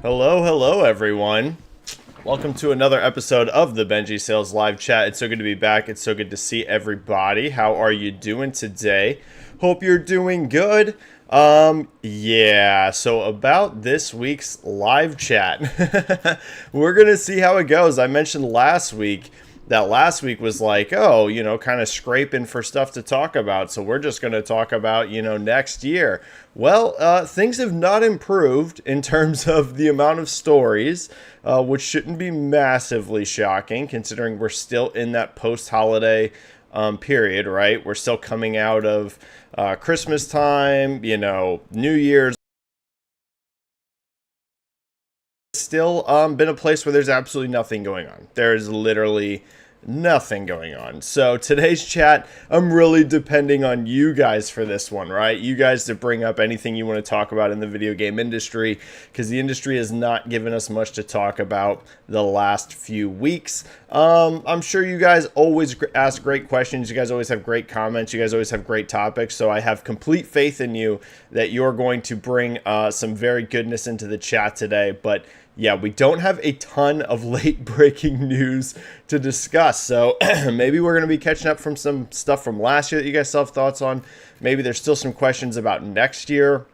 Hello, everyone. Welcome to another episode of the Benji-Sales live chat. It's so good to be back. It's so good to see everybody. How are you doing today? Hope you're doing good. So about this week's live chat, we're going to see how it goes. I mentioned last week that last week was like, kind of scraping for stuff to talk about. So we're just going to talk about, next year. Well, things have not improved in terms of the amount of stories, which shouldn't be massively shocking considering we're still in that post-holiday period, right? We're still coming out of Christmas time, New Year's. Still been a place where there's absolutely nothing going on. There's literally nothing going on. So today's chat, I'm really depending on you guys for this one, right? You guys to bring up anything you want to talk about in the video game industry, because the industry has not given us much to talk about the last few weeks. I'm sure you guys always ask great questions. You guys always have great comments. You guys always have great topics. So I have complete faith in you that you're going to bring some very goodness into the chat today. But yeah, we don't have a ton of late breaking news to discuss. So maybe we're going to be catching up from some stuff from last year that you guys still have thoughts on. Maybe there's still some questions about next year.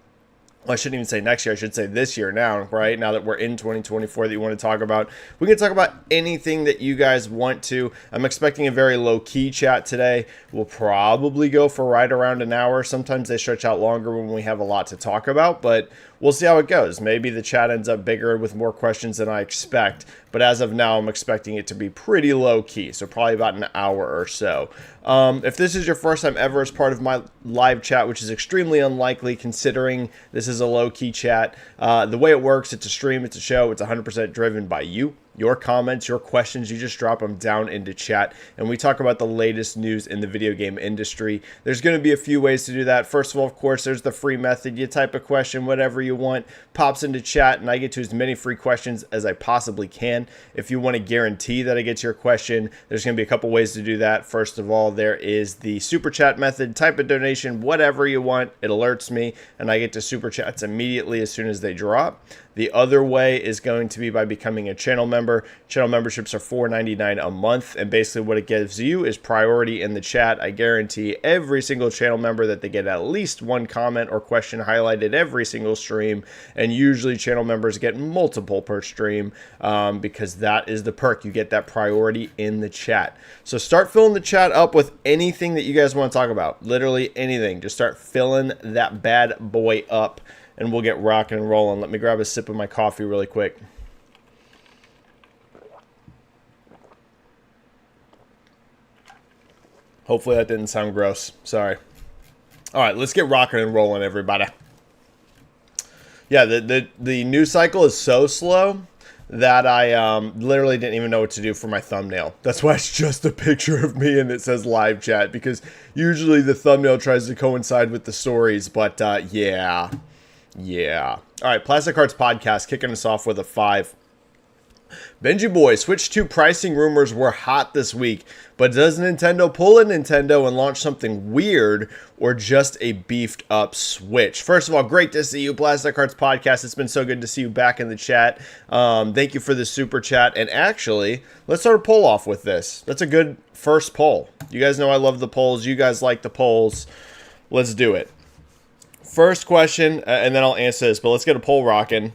Well, I shouldn't even say next year. I should say this year now, right? Now that we're in 2024 that you want to talk about. We can talk about anything that you guys want to. I'm expecting a very low-key chat today. We'll probably go for right around an hour. Sometimes they stretch out longer when we have a lot to talk about, but we'll see how it goes. Maybe the chat ends up bigger with more questions than I expect. But as of now, I'm expecting it to be pretty low-key, so probably about an hour or so. If this is your first time ever as part of my live chat, which is extremely unlikely considering this is a low-key chat, the way it works, it's a stream, it's a show, it's 100% driven by you. Your comments, your questions, you just drop them down into chat, and we talk about the latest news in the video game industry. There's going to be a few ways to do that. First of all, of course, there's the free method. You type a question, whatever you want, pops into chat, and I get to as many free questions as I possibly can. If you want to guarantee that I get to your question, there's going to be a couple ways to do that. First of all, there is the super chat method. Type a donation, whatever you want. It alerts me, and I get to super chats immediately as soon as they drop. The other way is going to be by becoming a channel member. Channel memberships are $4.99 a month, and basically what it gives you is priority in the chat. I guarantee every single channel member that they get at least one comment or question highlighted every single stream, and usually channel members get multiple per stream because that is the perk. You get that priority in the chat. So start filling the chat up with anything that you guys want to talk about. Literally anything. Just start filling that bad boy up, and we'll get rocking and rolling. Let me grab a sip of my coffee really quick. Hopefully that didn't sound gross. Sorry. All right, let's get rocking and rolling, everybody. Yeah, the news cycle is so slow that I literally didn't even know what to do for my thumbnail. That's why it's just a picture of me and it says live chat, because usually the thumbnail tries to coincide with the stories, but yeah. All right, Plastic Hearts Podcast kicking us off with a 5. Benji Boy, Switch 2 pricing rumors were hot this week, but does Nintendo pull a Nintendo and launch something weird or just a beefed up Switch? First of all, great to see you, Plastic Hearts Podcast. It's been so good to see you back in the chat. Thank you for the super chat. And actually, let's start a poll off with this. That's a good first poll. You guys know I love the polls. You guys like the polls. Let's do it. First question, and then I'll answer this, but let's get a poll rocking.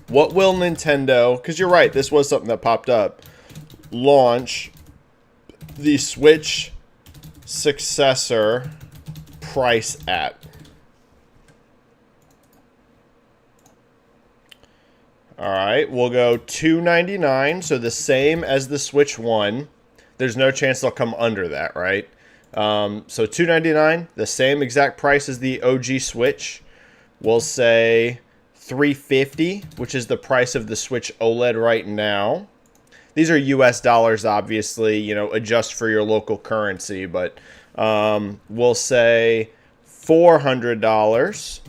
What will Nintendo, because you're right, this was something that popped up, launch the Switch successor price at? All right, we'll go $299, so the same as the Switch 1. There's no chance they'll come under that, right? So $299, the same exact price as the OG Switch. We'll say $350, which is the price of the Switch OLED right now. These are US dollars, obviously, adjust for your local currency, but we'll say $400.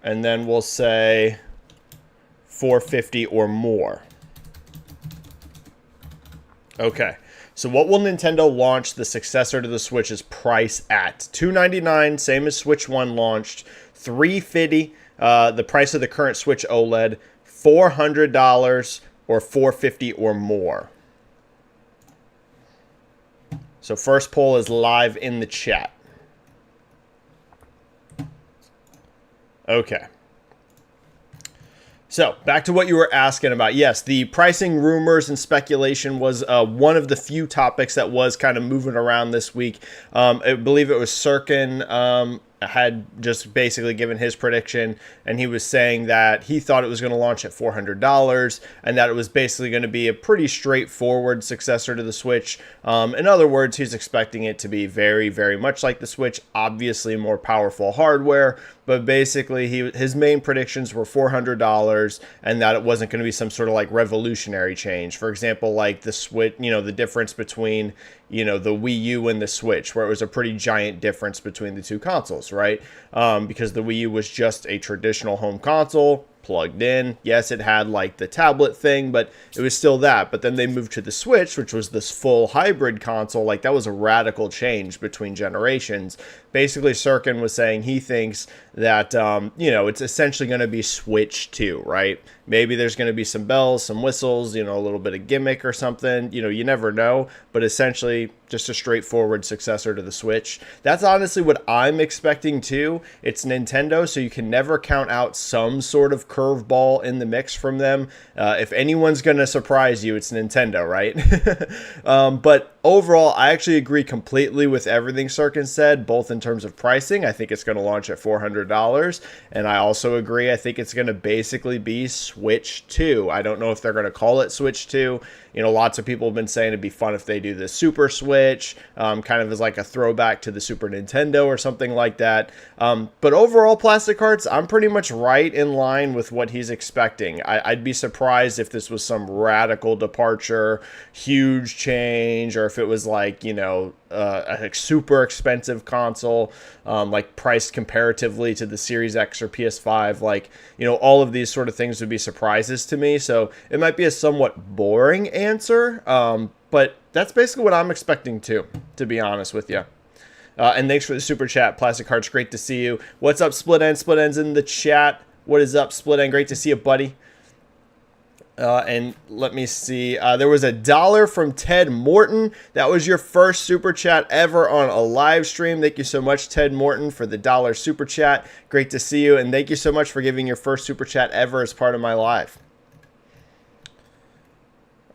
And then we'll say $450 or more. Okay. So what will Nintendo launch the successor to the Switch's price at? $299, same as Switch 1 launched. $350, the price of the current Switch OLED, $400 or $450 or more. So first poll is live in the chat. Okay. So back to what you were asking about. Yes, the pricing rumors and speculation was one of the few topics that was kind of moving around this week. I believe it was Sirkin had just basically given his prediction, and he was saying that he thought it was going to launch at $400 and that it was basically going to be a pretty straightforward successor to the Switch. In other words, he's expecting it to be very, very much like the Switch, obviously more powerful hardware, but basically his main predictions were $400 and that it wasn't going to be some sort of like revolutionary change. For example, like the Switch, the difference between, the Wii U and the Switch, where it was a pretty giant difference between the two consoles, right? Because the Wii U was just a traditional home console, plugged in. Yes, it had like the tablet thing, but it was still that. But then they moved to the Switch, which was this full hybrid console. Like that was a radical change between generations. Basically, Sirkin was saying he thinks that, it's essentially going to be Switch 2, right? Maybe there's going to be some bells, some whistles, a little bit of gimmick or something. You never know. But essentially, just a straightforward successor to the Switch. That's honestly what I'm expecting too. It's Nintendo, so you can never count out some sort of curveball in the mix from them. If anyone's going to surprise you, it's Nintendo, right? But overall, I actually agree completely with everything Sirkin said, both in terms of pricing. I think it's going to launch at $400. And I also agree, I think it's going to basically be Switch 2. I don't know if they're going to call it Switch 2. Lots of people have been saying it'd be fun if they do the Super Switch, kind of as like a throwback to the Super Nintendo or something like that. But overall, Plastic Hearts, I'm pretty much right in line with what he's expecting. I'd be surprised if this was some radical departure, huge change, or if it was like, a super expensive console, like priced comparatively to the Series X or PS5. Like, all of these sort of things would be surprises to me. So it might be a somewhat boring answer, but that's basically what I'm expecting too, to be honest with you. And thanks for the super chat, Plastic Hearts. Great to see you. What's up, Split End? Split End's in the chat. What is up, Split End? Great to see you, buddy. And let me see. There was $1 from Ted Morton. That was your first super chat ever on a live stream. Thank you so much, Ted Morton, for the $1 super chat. Great to see you. And thank you so much for giving your first super chat ever as part of my live.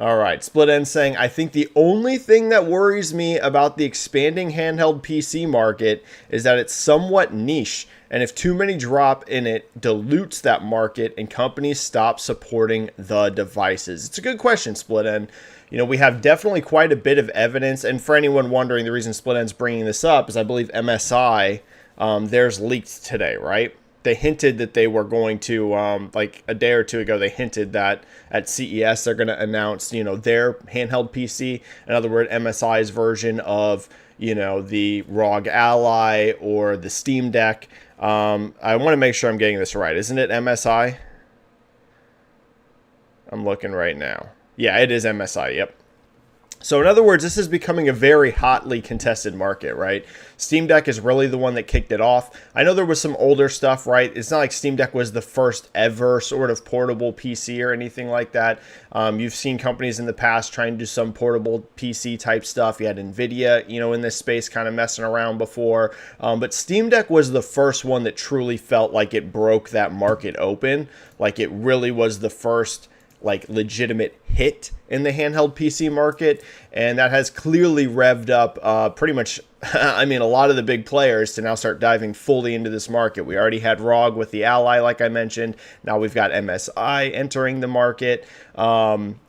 All right, Split End saying, I think the only thing that worries me about the expanding handheld PC market is that it's somewhat niche, and if too many drop in it, dilutes that market and companies stop supporting the devices. It's a good question, Split End. We have definitely quite a bit of evidence, and for anyone wondering, the reason Split End's bringing this up is I believe MSI, theirs leaked today, right? They hinted that they were going to, like a day or two ago, they hinted that at CES they're going to announce, their handheld PC. In other words, MSI's version of, the ROG Ally or the Steam Deck. I want to make sure I'm getting this right. Isn't it MSI? I'm looking right now. Yeah, it is MSI. Yep. So in other words, this is becoming a very hotly contested market, right? Steam Deck is really the one that kicked it off. I know there was some older stuff, right? It's not like Steam Deck was the first ever sort of portable PC or anything like that. You've seen companies in the past trying to do some portable PC type stuff. You had NVIDIA, in this space kind of messing around before. But Steam Deck was the first one that truly felt like it broke that market open. Like it really was the first like legitimate hit in the handheld PC market, and that has clearly revved up pretty much a lot of the big players to now start diving fully into this market. We already had ROG with the Ally, like I mentioned. Now we've got MSI entering the market.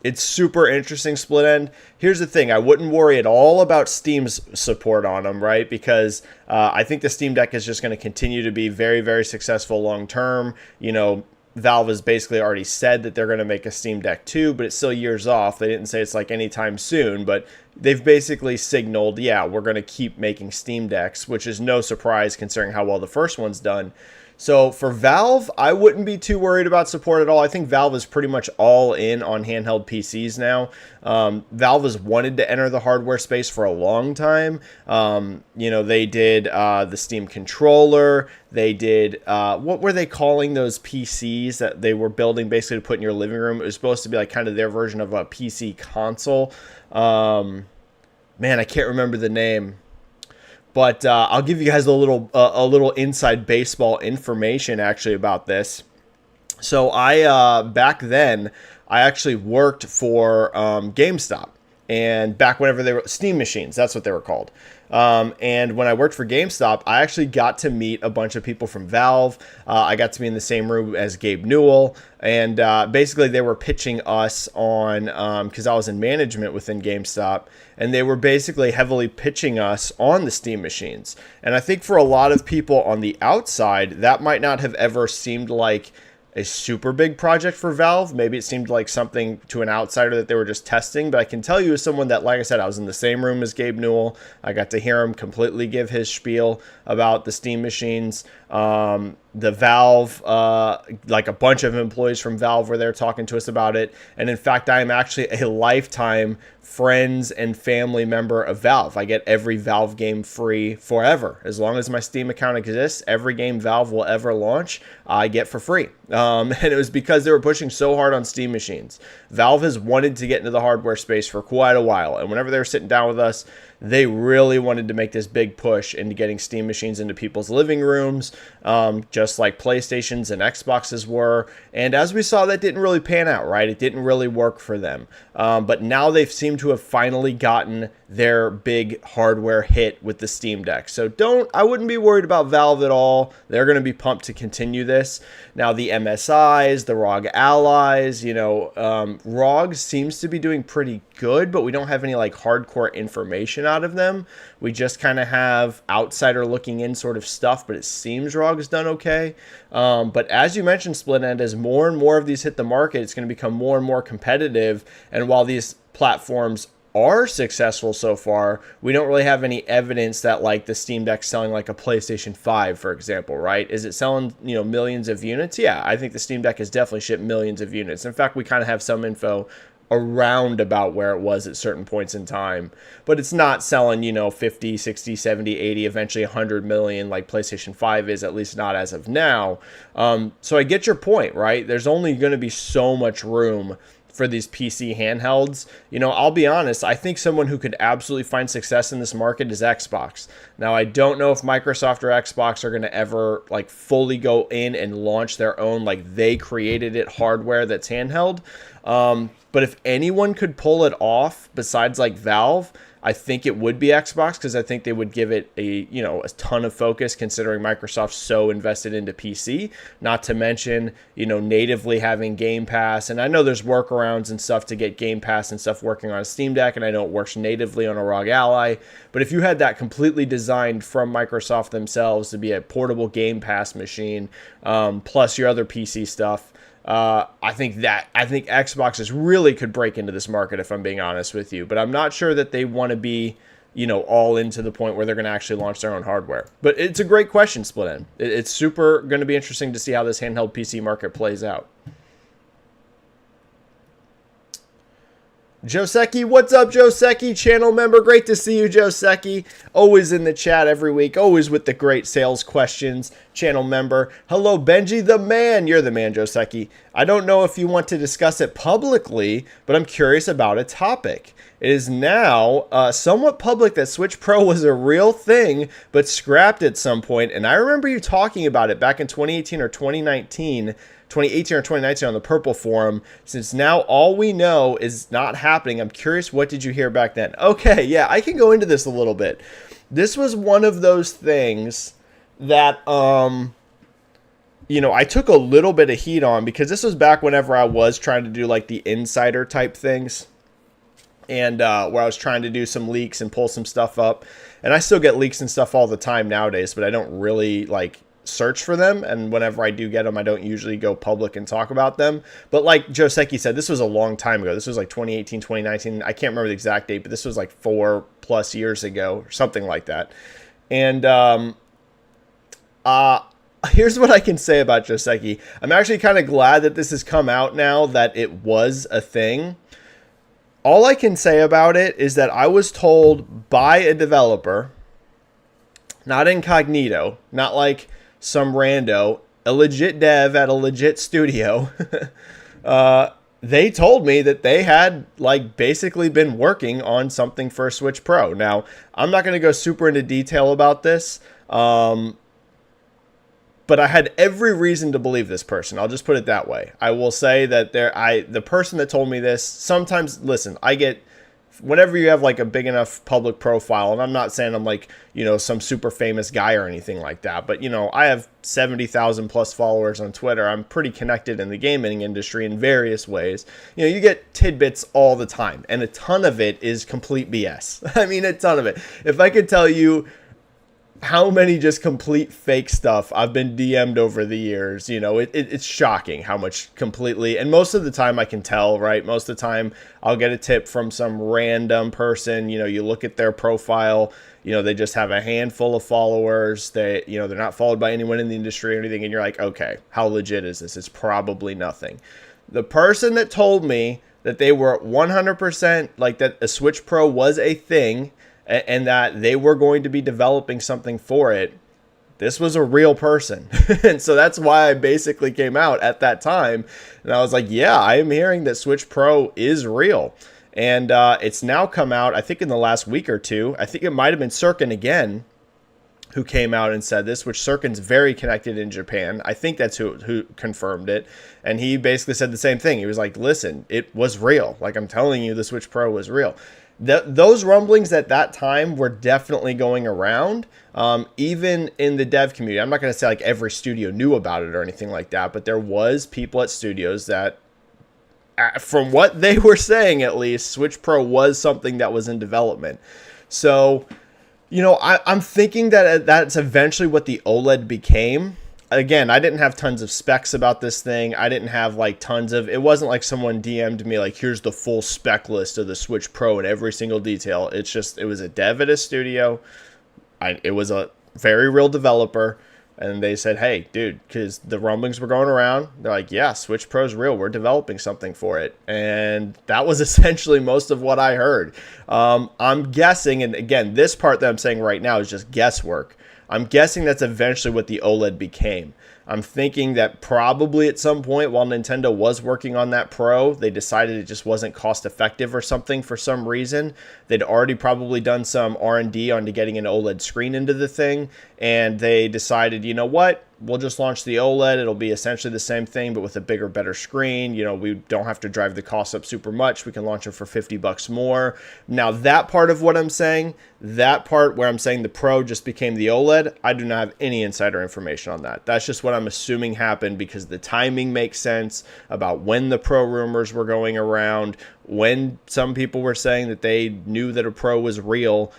It's super interesting, Split End. Here's the thing. I wouldn't worry at all about Steam's support on them, right? Because I think the Steam Deck is just going to continue to be very, very successful long term. Valve has basically already said that they're going to make a Steam Deck 2, but it's still years off. They didn't say it's like anytime soon, but they've basically signaled, yeah, we're going to keep making Steam Decks, which is no surprise considering how well the first one's done. So for Valve, I wouldn't be too worried about support at all. I think Valve is pretty much all in on handheld PCs now. Valve has wanted to enter the hardware space for a long time. They did the Steam controller. They did, what were they calling those PCs that they were building basically to put in your living room? It was supposed to be like kind of their version of a PC console. Man, I can't remember the name. But I'll give you guys a little inside baseball information actually about this. So I back then I actually worked for GameStop, and back whenever they were Steam machines, that's what they were called. And when I worked for GameStop, I actually got to meet a bunch of people from Valve. I got to be in the same room as Gabe Newell. And basically they were pitching us on, because I was in management within GameStop, and they were basically heavily pitching us on the Steam machines. And I think for a lot of people on the outside, that might not have ever seemed like a super big project for Valve. Maybe it seemed like something to an outsider that they were just testing, but I can tell you as someone that, like I said, I was in the same room as Gabe Newell. I got to hear him completely give his spiel about the Steam machines. The Valve, like a bunch of employees from Valve were there talking to us about it. And in fact, I am actually a lifetime friends and family member of Valve. I get every Valve game free forever. As long as my Steam account exists, every game Valve will ever launch, I get for free. And it was because they were pushing so hard on Steam machines. Valve has wanted to get into the hardware space for quite a while. And whenever they were sitting down with us, they really wanted to make this big push into getting Steam machines into people's living rooms, just like PlayStations and Xboxes were. And as we saw, that didn't really pan out, right? It didn't really work for them. But now they've seemed to have finally gotten their big hardware hit with the Steam Deck. So I wouldn't be worried about Valve at all. They're going to be pumped to continue this. Now the MSIs, the ROG Allies, ROG seems to be doing pretty good, but we don't have any like hardcore information out of them. We just kind of have outsider looking in sort of stuff, but it seems ROG has done okay. But as you mentioned, Split End, as more and more of these hit the market, it's going to become more and more competitive. And while these platforms are successful so far, we don't really have any evidence that like the Steam Deck's selling like a PlayStation 5, for example, right? Is it selling, millions of units? Yeah, I think the Steam Deck has definitely shipped millions of units. In fact, we kind of have some info around about where it was at certain points in time, but it's not selling, 50, 60, 70, 80, eventually 100 million like PlayStation 5 is, at least not as of now. So I get your point, right? There's only going to be so much room for these PC handhelds. I'll be honest, I think someone who could absolutely find success in this market is Xbox. Now, I don't know if Microsoft or Xbox are going to ever like fully go in and launch their own, like they created it hardware that's handheld. But if anyone could pull it off besides like Valve, I think it would be Xbox, because I think they would give it a ton of focus, considering Microsoft's so invested into PC, not to mention, natively having Game Pass. And I know there's workarounds and stuff to get Game Pass and stuff working on a Steam Deck, and I know it works natively on a ROG Ally. But if you had that completely designed from Microsoft themselves to be a portable Game Pass machine, plus your other PC stuff, I think Xbox really could break into this market, if I'm being honest with you. But I'm not sure that they want to be, all into the point where they're going to actually launch their own hardware. But it's a great question, Split End. It's super going to be interesting to see how this handheld PC market plays out. Joseki, what's up, Joseki? Channel member, great to see you, Joseki. Always in the chat every week, always with the great sales questions. Channel member. Hello, Benji the man. You're the man, Joseki. I don't know if you want to discuss it publicly, but I'm curious about a topic. It is now somewhat public that Switch Pro was a real thing, but scrapped at some point. And I remember you talking about it back in 2018 or 2019 or 2019 on the Purple Forum. Since now all we know is not happening, I'm curious, what did you hear back then? Okay, yeah, I can go into this a little bit. This was one of those things that, I took a little bit of heat on, because this was back whenever I was trying to do like the insider type things, and where I was trying to do some leaks and pull some stuff up. And I still get leaks and stuff all the time nowadays, but I don't really like search for them, and whenever I do get them, I don't usually go public and talk about them. But like Joseki said, this was a long time ago. This was like 2018, 2019. I can't remember the exact date, but this was like 4+ years ago or something like that. And here's what I can say about Joseki. I'm actually kind of glad that this has come out now, that it was a thing. All I can say about it is that I was told by a developer, not incognito, not like some rando, a legit dev at a legit studio. They told me that they had like basically been working on something for Switch Pro. Now, I'm not going to go super into detail about this, but I had every reason to believe this person. I'll just put it that way. I will say that the person that told me this, sometimes, listen, I get, whenever you have like a big enough public profile, and I'm not saying I'm like, some super famous guy or anything like that, but I have 70,000 plus followers on Twitter. I'm pretty connected in the gaming industry in various ways. You get tidbits all the time, and a ton of it is complete BS. I mean, a ton of it. If I could tell you how many just complete fake stuff I've been DM'd over the years, it's shocking how much completely, and most of the time I can tell, right? Most of the time I'll get a tip from some random person, you look at their profile, they just have a handful of followers, they're not followed by anyone in the industry or anything, and you're like, okay, how legit is this? It's probably nothing. The person that told me that they were 100% like that a Switch Pro was a thing, and that they were going to be developing something for it, this was a real person. And so that's why I basically came out at that time. And I was like, yeah, I am hearing that Switch Pro is real. And it's now come out, I think in the last week or two. I think it might have been Sirkin again who came out and said this, which Sirkin's very connected in Japan. I think that's who confirmed it. And he basically said the same thing. He was like, listen, it was real. Like, I'm telling you, the Switch Pro was real. Those rumblings at that time were definitely going around, even in the dev community. I'm not going to say like every studio knew about it or anything like that, but there was people at studios that, from what they were saying at least, Switch Pro was something that was in development. So, I'm thinking that that's eventually what the OLED became. Again, I didn't have tons of specs about this thing. I didn't have like it wasn't like someone DM'd me like, here's the full spec list of the Switch Pro in every single detail. It was a dev at a studio. It was a very real developer. And they said, hey, dude, because the rumblings were going around. They're like, yeah, Switch Pro's real. We're developing something for it. And that was essentially most of what I heard. I'm guessing, and again, this part that I'm saying right now is just guesswork. I'm guessing that's eventually what the OLED became. I'm thinking that probably at some point while Nintendo was working on that Pro, they decided it just wasn't cost effective or something for some reason. They'd already probably done some R&D onto getting an OLED screen into the thing, and they decided, you know what? We'll just launch the OLED. It'll be essentially the same thing, but with a bigger, better screen. We don't have to drive the cost up super much. We can launch it for $50 more. Now, that part of what I'm saying, that part where I'm saying the Pro just became the OLED, I do not have any insider information on that. That's just what I'm assuming happened because the timing makes sense about when the Pro rumors were going around, when some people were saying that they knew that a Pro was real.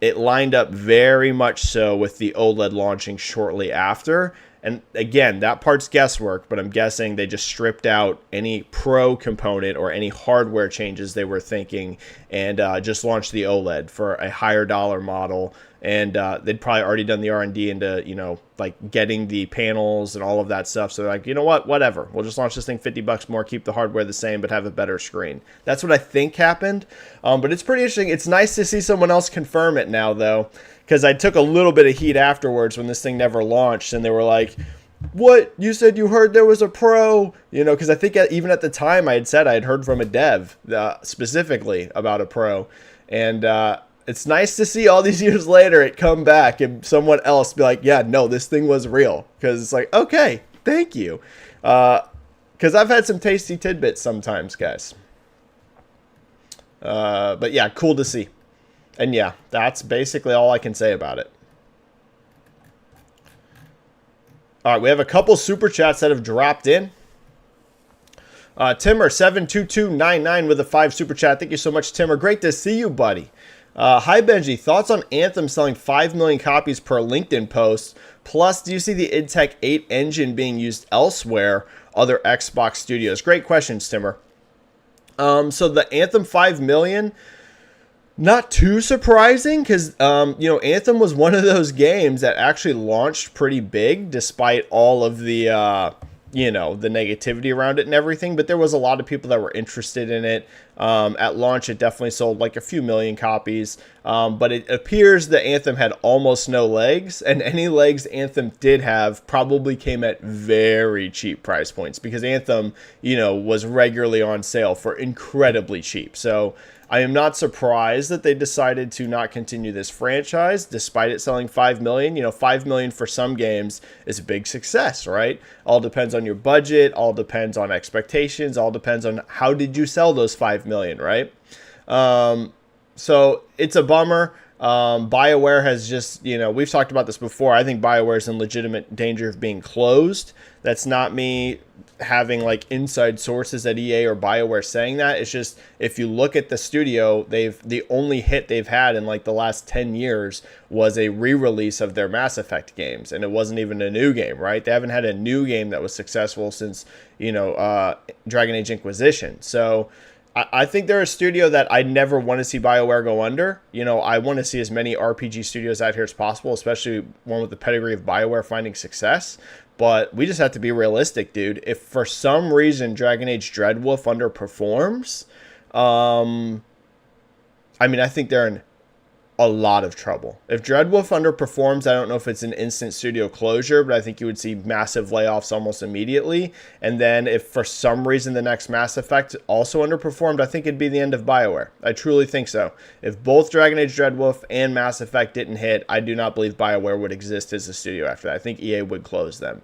It lined up very much so with the OLED launching shortly after. And again, that part's guesswork, but I'm guessing they just stripped out any Pro component or any hardware changes they were thinking and just launched the OLED for a higher dollar model. And they'd probably already done the R&D into, like getting the panels and all of that stuff. So they're like, you know what, whatever. We'll just launch this thing $50 more, keep the hardware the same, but have a better screen. That's what I think happened. But it's pretty interesting. It's nice to see someone else confirm it now, though, because I took a little bit of heat afterwards when this thing never launched. And they were like, what? You said you heard there was a Pro? Because I think even at the time I had said I had heard from a dev specifically about a Pro. And it's nice to see all these years later it come back and someone else be like, yeah, no, this thing was real. Because it's like, okay, thank you. Because I've had some tasty tidbits sometimes, guys. But yeah, cool to see. And yeah, that's basically all I can say about it. All right, we have a couple super chats that have dropped in. Timmer72299 with a 5 super chat. Thank you so much, Timmer. Great to see you, buddy. Hi, Benji. Thoughts on Anthem selling 5 million copies per LinkedIn post? Plus, do you see the IdTech 8 engine being used elsewhere, other Xbox studios? Great questions, Timmer. So the Anthem 5 million, Not too surprising because, Anthem was one of those games that actually launched pretty big despite all of the negativity around it and everything. But there was a lot of people that were interested in it. At launch, it definitely sold like a few million copies. But it appears that Anthem had almost no legs, and any legs Anthem did have probably came at very cheap price points because Anthem, was regularly on sale for incredibly cheap. So I am not surprised that they decided to not continue this franchise despite it selling 5 million. 5 million for some games is a big success, right? All depends on your budget, all depends on expectations, all depends on how did you sell those 5 million, right? So it's a bummer. BioWare has just, we've talked about this before. I think BioWare is in legitimate danger of being closed. That's not me having like inside sources at EA or BioWare saying that. It's just, if you look at the studio, the only hit they've had in like the last 10 years was a re-release of their Mass Effect games. And it wasn't even a new game, right? They haven't had a new game that was successful since, Dragon Age Inquisition. So I think they're a studio that I never want to see BioWare go under. I want to see as many RPG studios out here as possible, especially one with the pedigree of BioWare finding success. But we just have to be realistic, dude. If for some reason Dragon Age Dreadwolf underperforms, I think they're in a lot of trouble. If Dreadwolf underperforms, I don't know if it's an instant studio closure, but I think you would see massive layoffs almost immediately. And then if for some reason the next Mass Effect also underperformed, I think it'd be the end of BioWare. I truly think so. If both Dragon Age Dreadwolf and Mass Effect didn't hit, I do not believe BioWare would exist as a studio after that. I think EA would close them,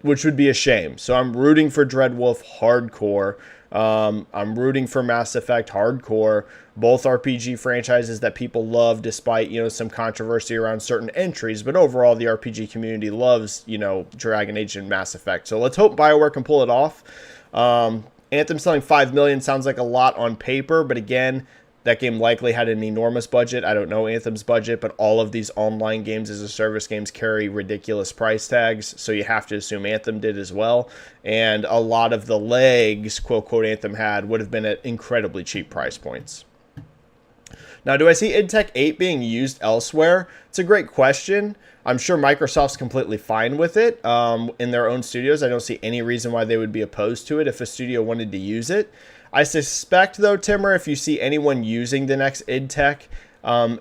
which would be a shame. So I'm rooting for Dreadwolf hardcore. I'm rooting for Mass Effect hardcore, both RPG franchises that people love despite, some controversy around certain entries. But overall, the RPG community loves, Dragon Age and Mass Effect. So let's hope BioWare can pull it off. Anthem selling 5 million sounds like a lot on paper, but again, that game likely had an enormous budget. I don't know Anthem's budget, but all of these online games as a service games carry ridiculous price tags, so you have to assume Anthem did as well. And a lot of the legs, quote, quote, Anthem had would have been at incredibly cheap price points. Now, do I see id Tech 8 being used elsewhere? It's a great question. I'm sure Microsoft's completely fine with it in their own studios. I don't see any reason why they would be opposed to it if a studio wanted to use it. I suspect, though, Timmer, if you see anyone using the next id Tech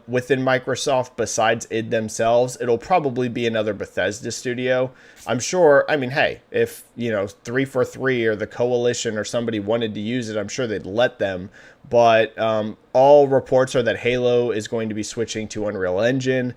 within Microsoft besides id themselves, it'll probably be another Bethesda studio. I'm sure, hey, if, 343 or the Coalition or somebody wanted to use it, I'm sure they'd let them. But all reports are that Halo is going to be switching to Unreal Engine.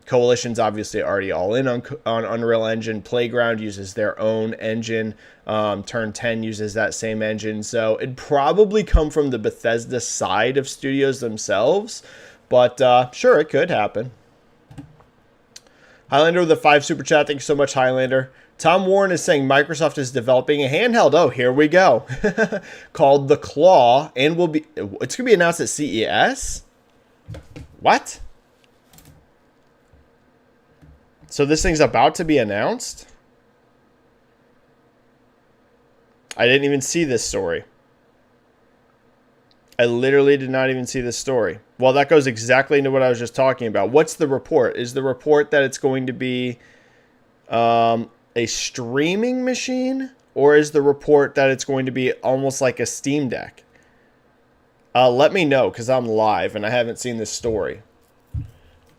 Coalition's obviously already all in on Unreal Engine. Playground uses their own engine. Turn 10 uses that same engine. So it'd probably come from the Bethesda side of studios themselves. But sure, it could happen. Highlander with the 5 super chat. Thank you so much, Highlander. Tom Warren is saying Microsoft is developing a handheld. Oh, here we go. Called the Claw. And it's going to be announced at CES? What? So this thing's about to be announced? I didn't even see this story. I literally did not even see this story. Well, that goes exactly into what I was just talking about. What's the report? Is the report that it's going to be a streaming machine? Or is the report that it's going to be almost like a Steam Deck? Let me know, because I'm live and I haven't seen this story.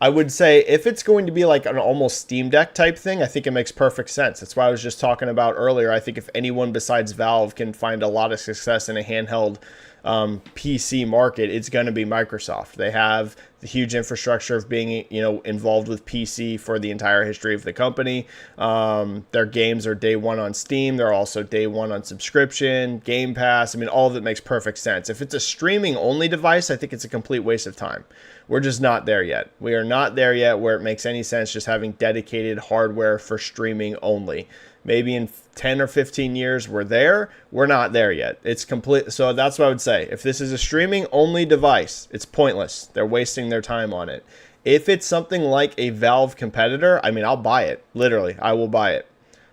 I would say if it's going to be like an almost Steam Deck type thing, I think it makes perfect sense. That's why I was just talking about earlier. I think if anyone besides Valve can find a lot of success in a handheld PC market, it's going to be Microsoft. They have the huge infrastructure of being, involved with PC for the entire history of the company. Their games are day one on Steam. They're also day one on subscription, Game Pass. All of it makes perfect sense. If it's a streaming only device, I think it's a complete waste of time. We're just not there yet. We are not there yet where it makes any sense just having dedicated hardware for streaming only. Maybe in 10 or 15 years we're there. We're not there yet. It's complete. So that's what I would say. If this is a streaming only device, it's pointless. They're wasting their time on it. If it's something like a Valve competitor, I'll buy it. Literally, I will buy it.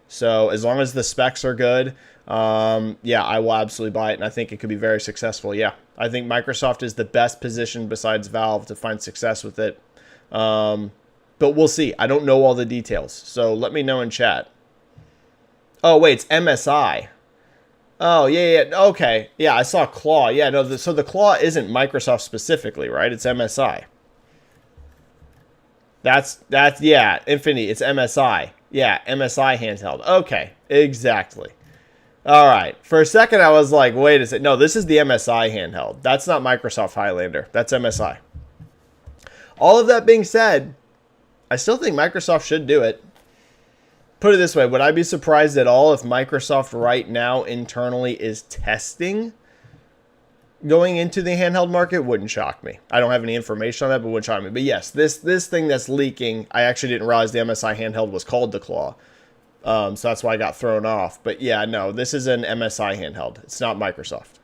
So as long as the specs are good, Yeah, I will absolutely buy it, and I think it could be very successful. Yeah, I think Microsoft is the best position besides Valve to find success with it. But we'll see. I don't know all the details, so let me know in chat. Oh, wait, it's MSI. Oh, yeah. Okay. Yeah, I saw Claw. Yeah, no, so the Claw isn't Microsoft specifically, right? It's MSI. Yeah, Infinity. It's MSI. Yeah, MSI handheld. Okay, exactly. All right. For a second, I was like, wait a second. No, this is the MSI handheld. That's not Microsoft Highlander. That's MSI. All of that being said, I still think Microsoft should do it. Put it this way. Would I be surprised at all if Microsoft right now internally is testing going into the handheld market? Wouldn't shock me. I don't have any information on that, but wouldn't shock me. But yes, this thing that's leaking, I actually didn't realize the MSI handheld was called the Claw. So that's why I got thrown off. But yeah, no, this is an MSI handheld. It's not Microsoft.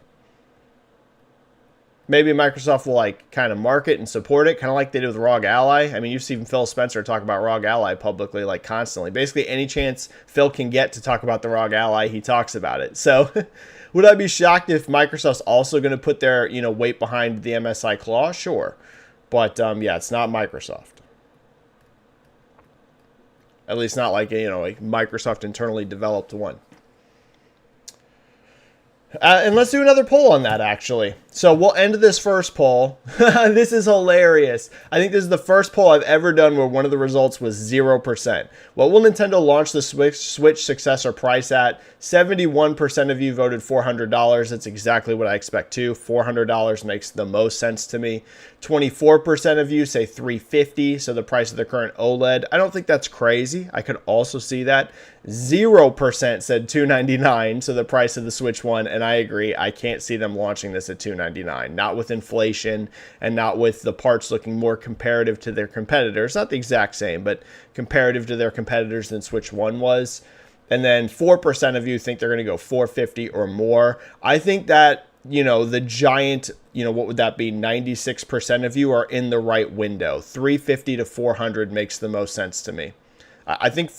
Maybe Microsoft will like kind of market and support it, kind of like they did with ROG Ally. I mean, you've seen Phil Spencer talk about ROG Ally publicly, like constantly. Basically, any chance Phil can get to talk about the ROG Ally, he talks about it. So would I be shocked if Microsoft's also going to put their, weight behind the MSI Claw? Sure. But yeah, it's not Microsoft. At least not like, like Microsoft internally developed one. And let's do another poll on that, actually. So we'll end this first poll. This is hilarious. I think this is the first poll I've ever done where one of the results was 0%. What will Nintendo launch the Switch successor price at? 71% of you voted $400. That's exactly what I expect too. $400 makes the most sense to me. 24% of you say $350, so the price of the current OLED. I don't think that's crazy. I could also see that. 0% said $299, so the price of the Switch One, and I agree. I can't see them launching this at $299. Not with inflation and not with the parts looking more comparative to their competitors. Not the exact same, but comparative to their competitors than Switch One was. And then 4% of you think they're going to go $450 or more. I think that, the giant, what would that be? 96% of you are in the right window. $350 to $400 makes the most sense to me. I think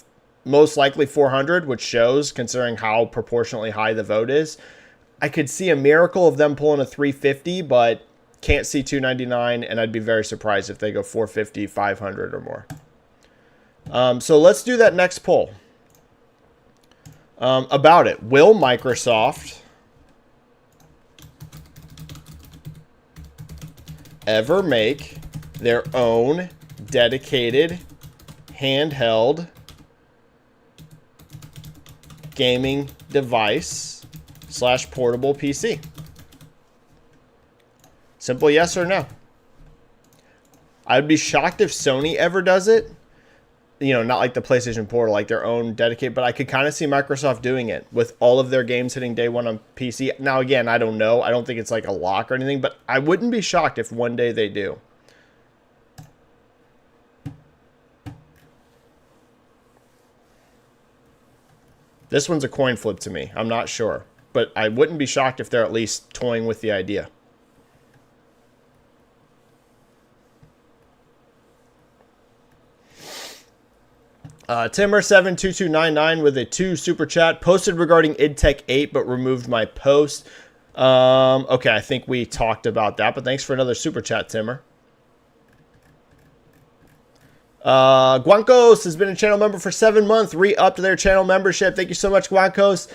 most likely 400, which shows, considering how proportionately high the vote is. I could see a miracle of them pulling a 350, but can't see 299, and I'd be very surprised if they go 450, 500 or more. So let's do that next poll. About it. Will Microsoft ever make their own dedicated handheld gaming device / portable PC? Simple yes or no. I'd be shocked if Sony ever does it. Not like the PlayStation Portal, like their own dedicated, but I could kind of see Microsoft doing it with all of their games hitting day one on PC. Now, again, I don't know. I don't think it's like a lock or anything, but I wouldn't be shocked if one day they do. This one's a coin flip to me. I'm not sure, but I wouldn't be shocked if they're at least toying with the idea. Timmer72299 with a 2 super chat. Posted regarding IdTech 8, but removed my post. Okay, I think we talked about that, but thanks for another super chat, Timmer. Guancos has been a channel member for 7 months, re-upped their channel membership. Thank you so much, Guancos.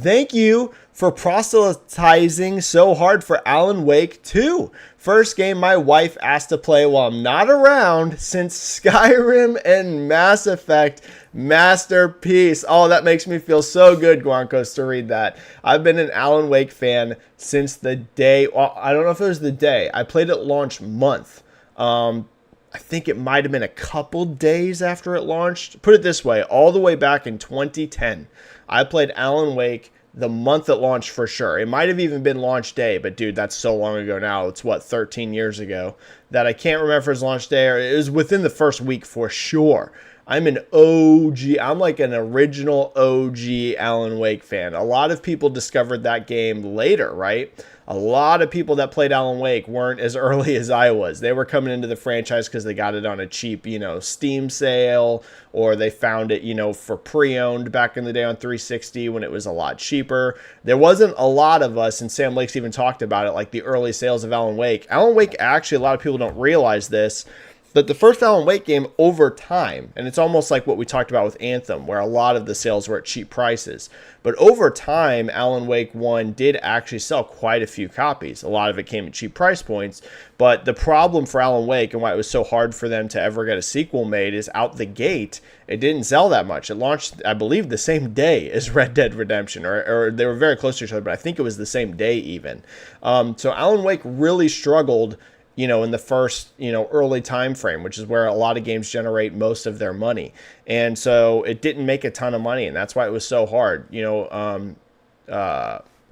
Thank you for proselytizing so hard for Alan Wake 2. First game my wife asked to play while I'm not around since Skyrim and Mass Effect. Masterpiece. Oh, that makes me feel so good, Guancos, to read that. I've been an Alan Wake fan since the day, well, I don't know if it was the day. I played it launch month. I think it might have been a couple days after it launched. Put it this way, all the way back in 2010, I played Alan Wake the month it launched for sure. It might have even been launch day, but dude, that's so long ago now. It's 13 years ago that I can't remember if it was launch day or it was within the first week for sure. I'm an OG, I'm like an original OG Alan Wake fan. A lot of people discovered that game later, right? a lot of people that played Alan Wake weren't as early as I was. They were coming into the franchise because they got it on a cheap, Steam sale, or they found it, for pre-owned back in the day on 360 when it was a lot cheaper. There wasn't a lot of us, and Sam Lakes even talked about it, like the early sales of Alan Wake. Alan Wake, actually, a lot of people don't realize this, but the first Alan Wake game, over time, and it's almost like what we talked about with Anthem, where a lot of the sales were at cheap prices. But over time, Alan Wake 1 did actually sell quite a few copies. A lot of it came at cheap price points. But the problem for Alan Wake and why it was so hard for them to ever get a sequel made is out the gate, it didn't sell that much. It launched, I believe, the same day as Red Dead Redemption, or they were very close to each other, but I think it was the same day even. So Alan Wake really struggled in the first, early time frame, which is where a lot of games generate most of their money. And so it didn't make a ton of money, and that's why it was so hard.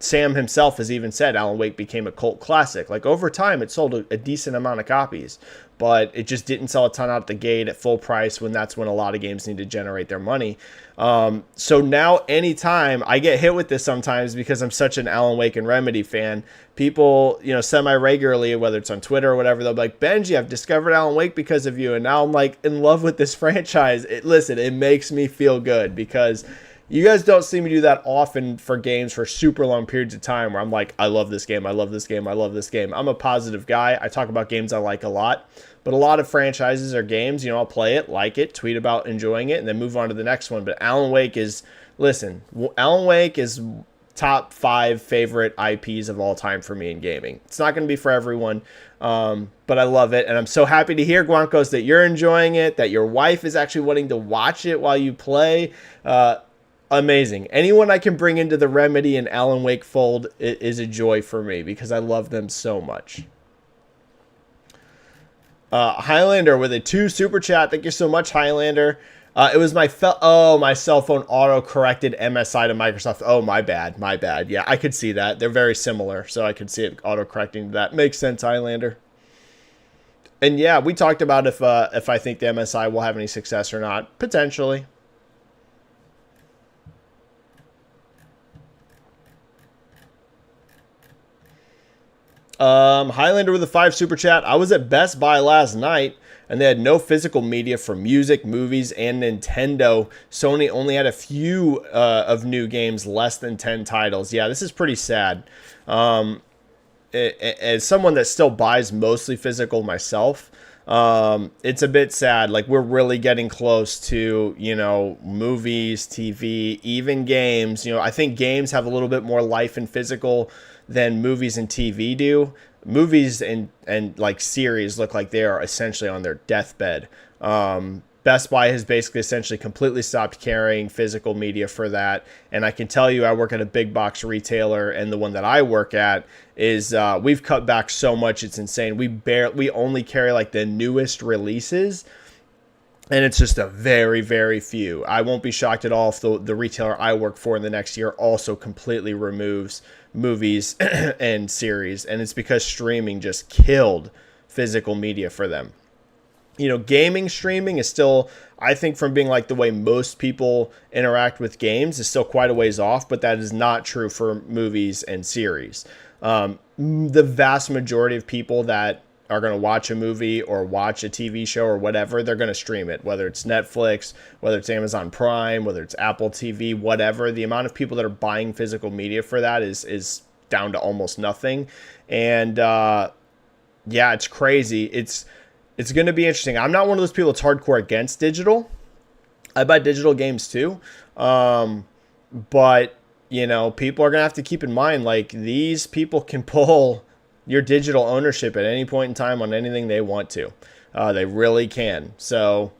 Sam himself has even said Alan Wake became a cult classic. Like, over time, it sold a decent amount of copies, but it just didn't sell a ton out the gate at full price when that's when a lot of games need to generate their money. So now anytime I get hit with this sometimes because I'm such an Alan Wake and Remedy fan, people, semi-regularly, whether it's on Twitter or whatever, they'll be like, Benji, I've discovered Alan Wake because of you, and now I'm like in love with this franchise. Listen, it makes me feel good because you guys don't see me do that often for games for super long periods of time where I'm like, I love this game, I love this game, I love this game. I'm a positive guy. I talk about games I like a lot. But a lot of franchises or games, I'll play it, like it, tweet about enjoying it, and then move on to the next one. But Alan Wake is, Alan Wake is top 5 favorite IPs of all time for me in gaming. It's not going to be for everyone, but I love it. And I'm so happy to hear, Guancos, that you're enjoying it, that your wife is actually wanting to watch it while you play. Amazing. Anyone I can bring into the Remedy and Alan Wake fold is a joy for me because I love them so much. Highlander with a 2 super chat. Thank you so much, Highlander. It was my cell phone auto-corrected MSI to Microsoft. Oh, my bad. Yeah, I could see that. They're very similar, so I could see it auto-correcting to that. Makes sense, Highlander. And yeah, we talked about if I think the MSI will have any success or not. Potentially. Highlander with a 5 super chat. I was at Best Buy last night and they had no physical media for music, movies, and Nintendo. Sony only had a few of new games, less than 10 titles. Yeah, this is pretty sad. As someone that still buys mostly physical myself, it's a bit sad. Like, we're really getting close to, movies, TV, even games. I think games have a little bit more life in physical than movies and TV do. Movies and like series look like they are essentially on their deathbed. Best Buy has basically essentially completely stopped carrying physical media for that. And I can tell you, I work at a big box retailer, and the one that I work at is we've cut back so much, it's insane. We only carry like the newest releases, and it's just a very, very few. I won't be shocked at all if the retailer I work for in the next year also completely removes movies and series. And it's because streaming just killed physical media for them. Gaming streaming is still, I think, from being like the way most people interact with games, is still quite a ways off, but that is not true for movies and series. The vast majority of people that are going to watch a movie or watch a TV show or whatever, they're going to stream it, whether it's Netflix, whether it's Amazon Prime, whether it's Apple TV, whatever. The amount of people that are buying physical media for that is down to almost nothing. And yeah, it's crazy. It's going to be interesting. I'm not one of those people that's hardcore against digital. I buy digital games too. But, people are going to have to keep in mind, like, these people can pull your digital ownership at any point in time on anything they want to. They really can. So,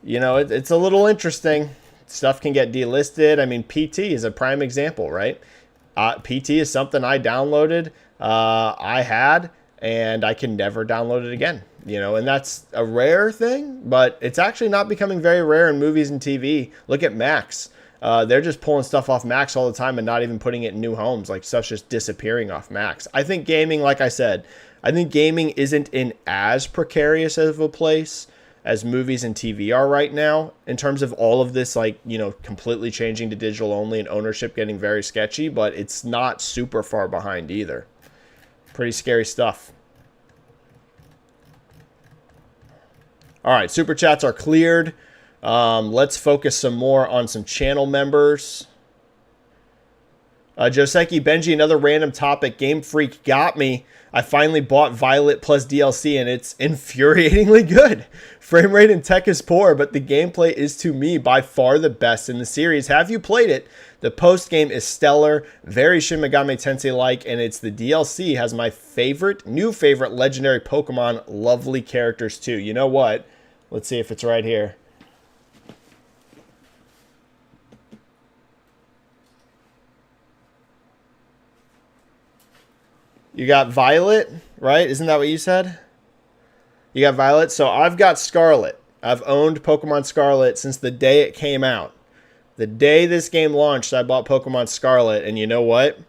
it's a little interesting. Stuff can get delisted. I mean, PT is a prime example, right? PT is something I downloaded, I had, and I can never download it again. And that's a rare thing, but it's actually not becoming very rare in movies and TV. Look at Max. They're just pulling stuff off Max all the time and not even putting it in new homes. Like, stuff's just disappearing off Max. I think gaming, like I said, I think gaming isn't in as precarious of a place as movies and TV are right now in terms of all of this, like, completely changing to digital only and ownership getting very sketchy, but it's not super far behind either. Pretty scary stuff. All right, super chats are cleared. Let's focus some more on some channel members. Joseki Benji, another random topic. Game Freak got me. I finally bought Violet plus DLC, and it's infuriatingly good. Frame rate and tech is poor, but the gameplay is, to me, by far the best in the series. Have you played it? The post-game is stellar, very Shin Megami Tensei-like, and it's the DLC has my new favorite legendary Pokemon, lovely characters, too. You know what? Let's see if it's right here. You got Violet, right? Isn't that what you said? You got Violet. So I've got Scarlet. I've owned Pokemon Scarlet since the day it came out. The day this game launched, I bought Pokemon Scarlet. And you know what?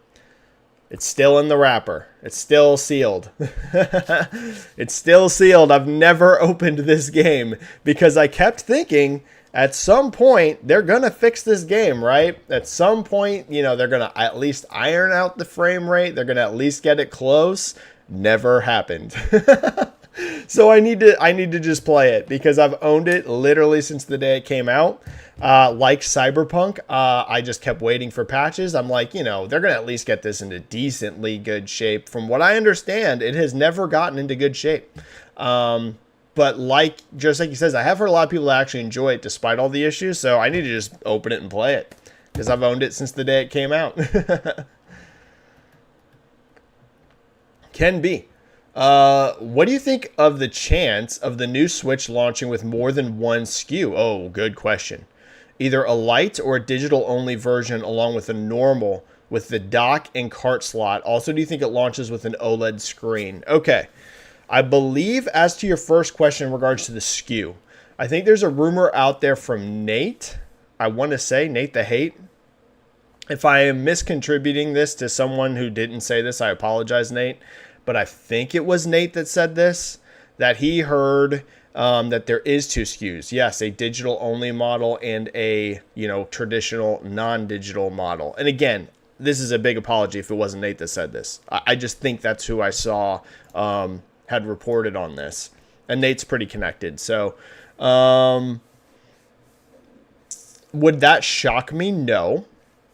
It's still in the wrapper. It's still sealed. It's still sealed. I've never opened this game because I kept thinking at some point they're going to fix this game, right? At some point, you know, they're going to at least iron out the frame rate. They're going to at least get it close. Never happened. So I need to just play it because I've owned it literally since the day it came out. Like Cyberpunk, I just kept waiting for patches. I'm like, you know, they're going to at least get this into decently good shape. From what I understand, it has never gotten into good shape. But like, just like he says, I have heard a lot of people that actually enjoy it despite all the issues. So I need to just open it and play it because I've owned it since the day it came out. Can be. What do you think of the chance of the new Switch launching with more than one SKU? Oh, good question. Either a light or a digital-only version along with a normal with the dock and cart slot. Also, do you think it launches with an OLED screen? Okay. I believe as to your first question in regards to the SKU, I think there's a rumor out there from Nate. I want to say Nate the Hate. If I am miscontributing this to someone who didn't say this, I apologize, Nate. But I think it was Nate that said this, that he heard that there is two SKUs. Yes, a digital-only model and a, you know, traditional non-digital model. And again, this is a big apology if it wasn't Nate that said this. I just think that's who I saw had reported on this. And Nate's pretty connected. So would that shock me? No.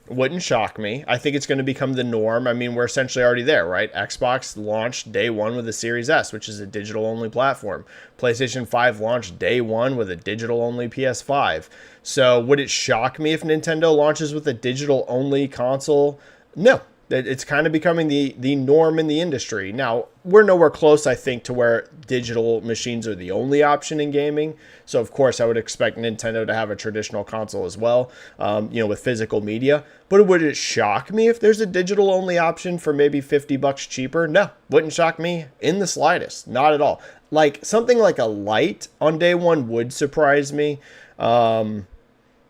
Wouldn't shock me. I think it's going to become the norm. I mean, we're essentially already there, right? Xbox launched day one with the Series S, which is a digital-only platform. PlayStation 5 launched day one with a digital-only PS5. So would it shock me if Nintendo launches with a digital-only console? No. It's kind of becoming the norm in the industry. Now, we're nowhere close, I think, to where digital machines are the only option in gaming. So, of course, I would expect Nintendo to have a traditional console as well, you know, with physical media. But would it shock me if there's a digital-only option for maybe $50 cheaper? No, wouldn't shock me in the slightest. Not at all. Like, something like a light on day one would surprise me.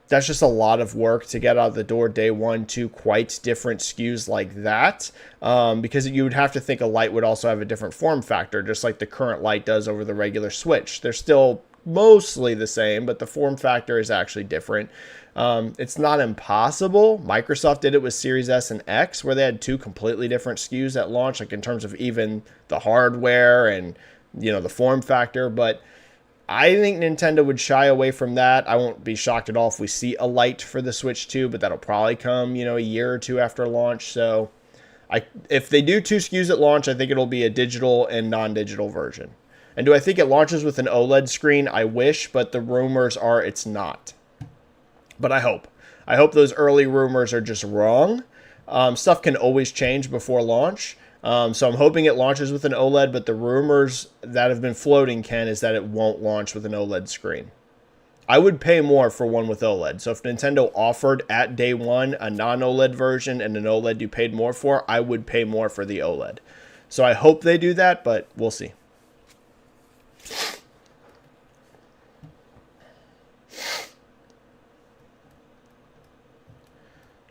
That's just a lot of work to get out of the door day one, two quite different SKUs like that. Because you would have to think a light would also have a different form factor, just like the current light does over the regular Switch. They're still mostly the same, but the form factor is actually different. It's not impossible. Microsoft did it with Series S and X, where they had two completely different SKUs at launch, like in terms of even the hardware and, you know, the form factor. But I think Nintendo would shy away from that. I won't be shocked at all if we see a light for the Switch 2, but that'll probably come, you know, a year or two after launch. So if they do two SKUs at launch, I think it'll be a digital and non-digital version. And do I think it launches with an OLED screen? I wish, but the rumors are it's not. But I hope. I hope those early rumors are just wrong. Stuff can always change before launch. So I'm hoping it launches with an OLED, but the rumors that have been floating, Ken, is that it won't launch with an OLED screen. I would pay more for one with OLED. So if Nintendo offered at day one a non-OLED version and an OLED you paid more for, I would pay more for the OLED. So I hope they do that, but we'll see.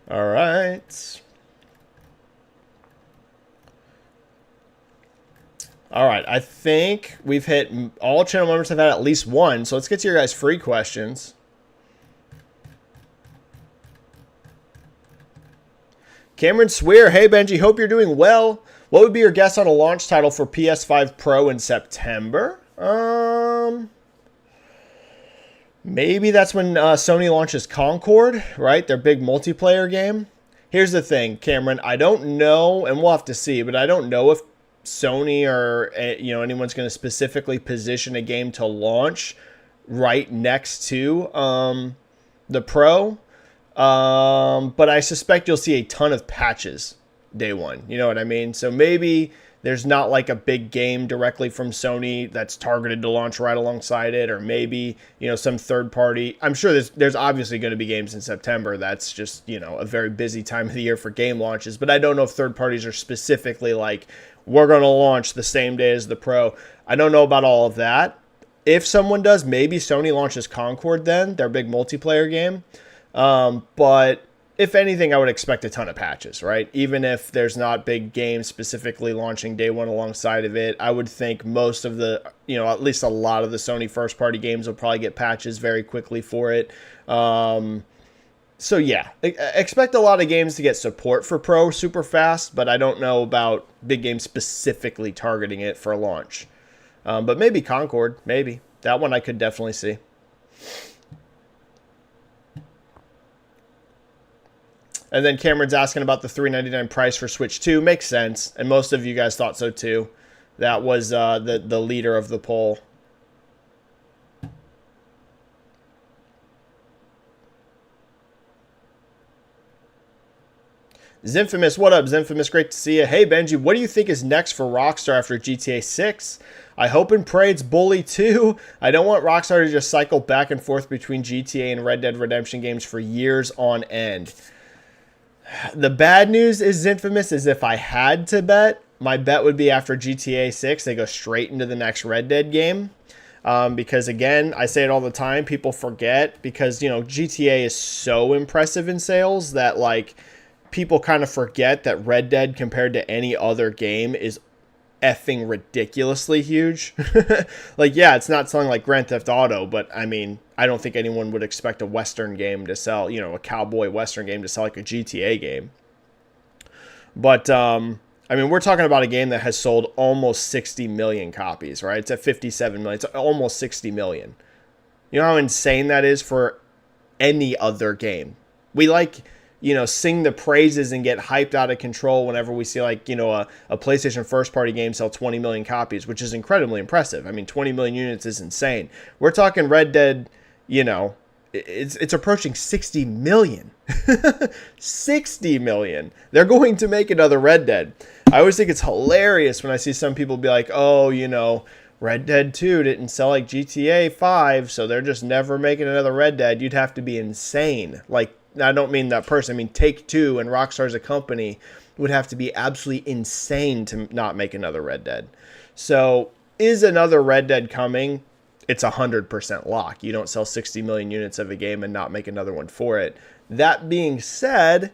All right. All right, I think we've hit, all channel members have had at least one, so let's get to your guys' free questions. Cameron Swear, hey Benji, hope you're doing well. What would be your guess on a launch title for PS5 Pro in September? Maybe that's when Sony launches Concord, right? Their big multiplayer game. Here's the thing, Cameron. I don't know, and we'll have to see, but I don't know if Sony or anyone's going to specifically position a game to launch right next to the Pro. But I suspect you'll see a ton of patches day one. You know what I mean? So maybe there's not like a big game directly from Sony that's targeted to launch right alongside it, or maybe, some third party. I'm sure there's obviously going to be games in September. That's just, a very busy time of the year for game launches, but I don't know if third parties are specifically like, we're going to launch the same day as the Pro. I don't know about all of that. If someone does, maybe Sony launches Concord then, their big multiplayer game. But if anything, I would expect a ton of patches, right? Even if there's not big games specifically launching day one alongside of it, I would think most of the, at least a lot of the Sony first party games will probably get patches very quickly for it. So yeah, expect a lot of games to get support for Pro super fast, but I don't know about big games specifically targeting it for launch. But maybe Concord, maybe. That one I could definitely see. And then Cameron's asking about the $399 price for Switch 2. Makes sense, and most of you guys thought so too. That was the leader of the poll. Zinfamous, what up, Zinfamous? Great to see you. Hey, Benji, what do you think is next for Rockstar after GTA 6? I hope and pray it's Bully 2. I don't want Rockstar to just cycle back and forth between GTA and Red Dead Redemption games for years on end. The bad news is, Zinfamous, is if I had to bet, my bet would be after GTA 6, they go straight into the next Red Dead game. Because again, I say it all the time, people forget, because, GTA is so impressive in sales that, like, people kind of forget that Red Dead compared to any other game is effing ridiculously huge. Like, yeah, it's not selling like Grand Theft Auto, but I mean, I don't think anyone would expect a Western game to sell, a cowboy Western game to sell like a GTA game. But, I mean, we're talking about a game that has sold almost 60 million copies, right? It's at 57 million. It's almost 60 million. You know how insane that is for any other game? We sing the praises and get hyped out of control whenever we see a PlayStation first party game sell 20 million copies, which is incredibly impressive. I mean, 20 million units is insane. We're talking Red Dead, it's approaching 60 million. 60 million. They're going to make another Red Dead. I always think it's hilarious when I see some people be like, oh, Red Dead 2 didn't sell like GTA 5, so they're just never making another Red Dead. You'd have to be insane. Like, I don't mean that person. I mean, Take-Two and Rockstar as a company would have to be absolutely insane to not make another Red Dead. So, is another Red Dead coming? It's 100% lock. You don't sell 60 million units of a game and not make another one for it. That being said,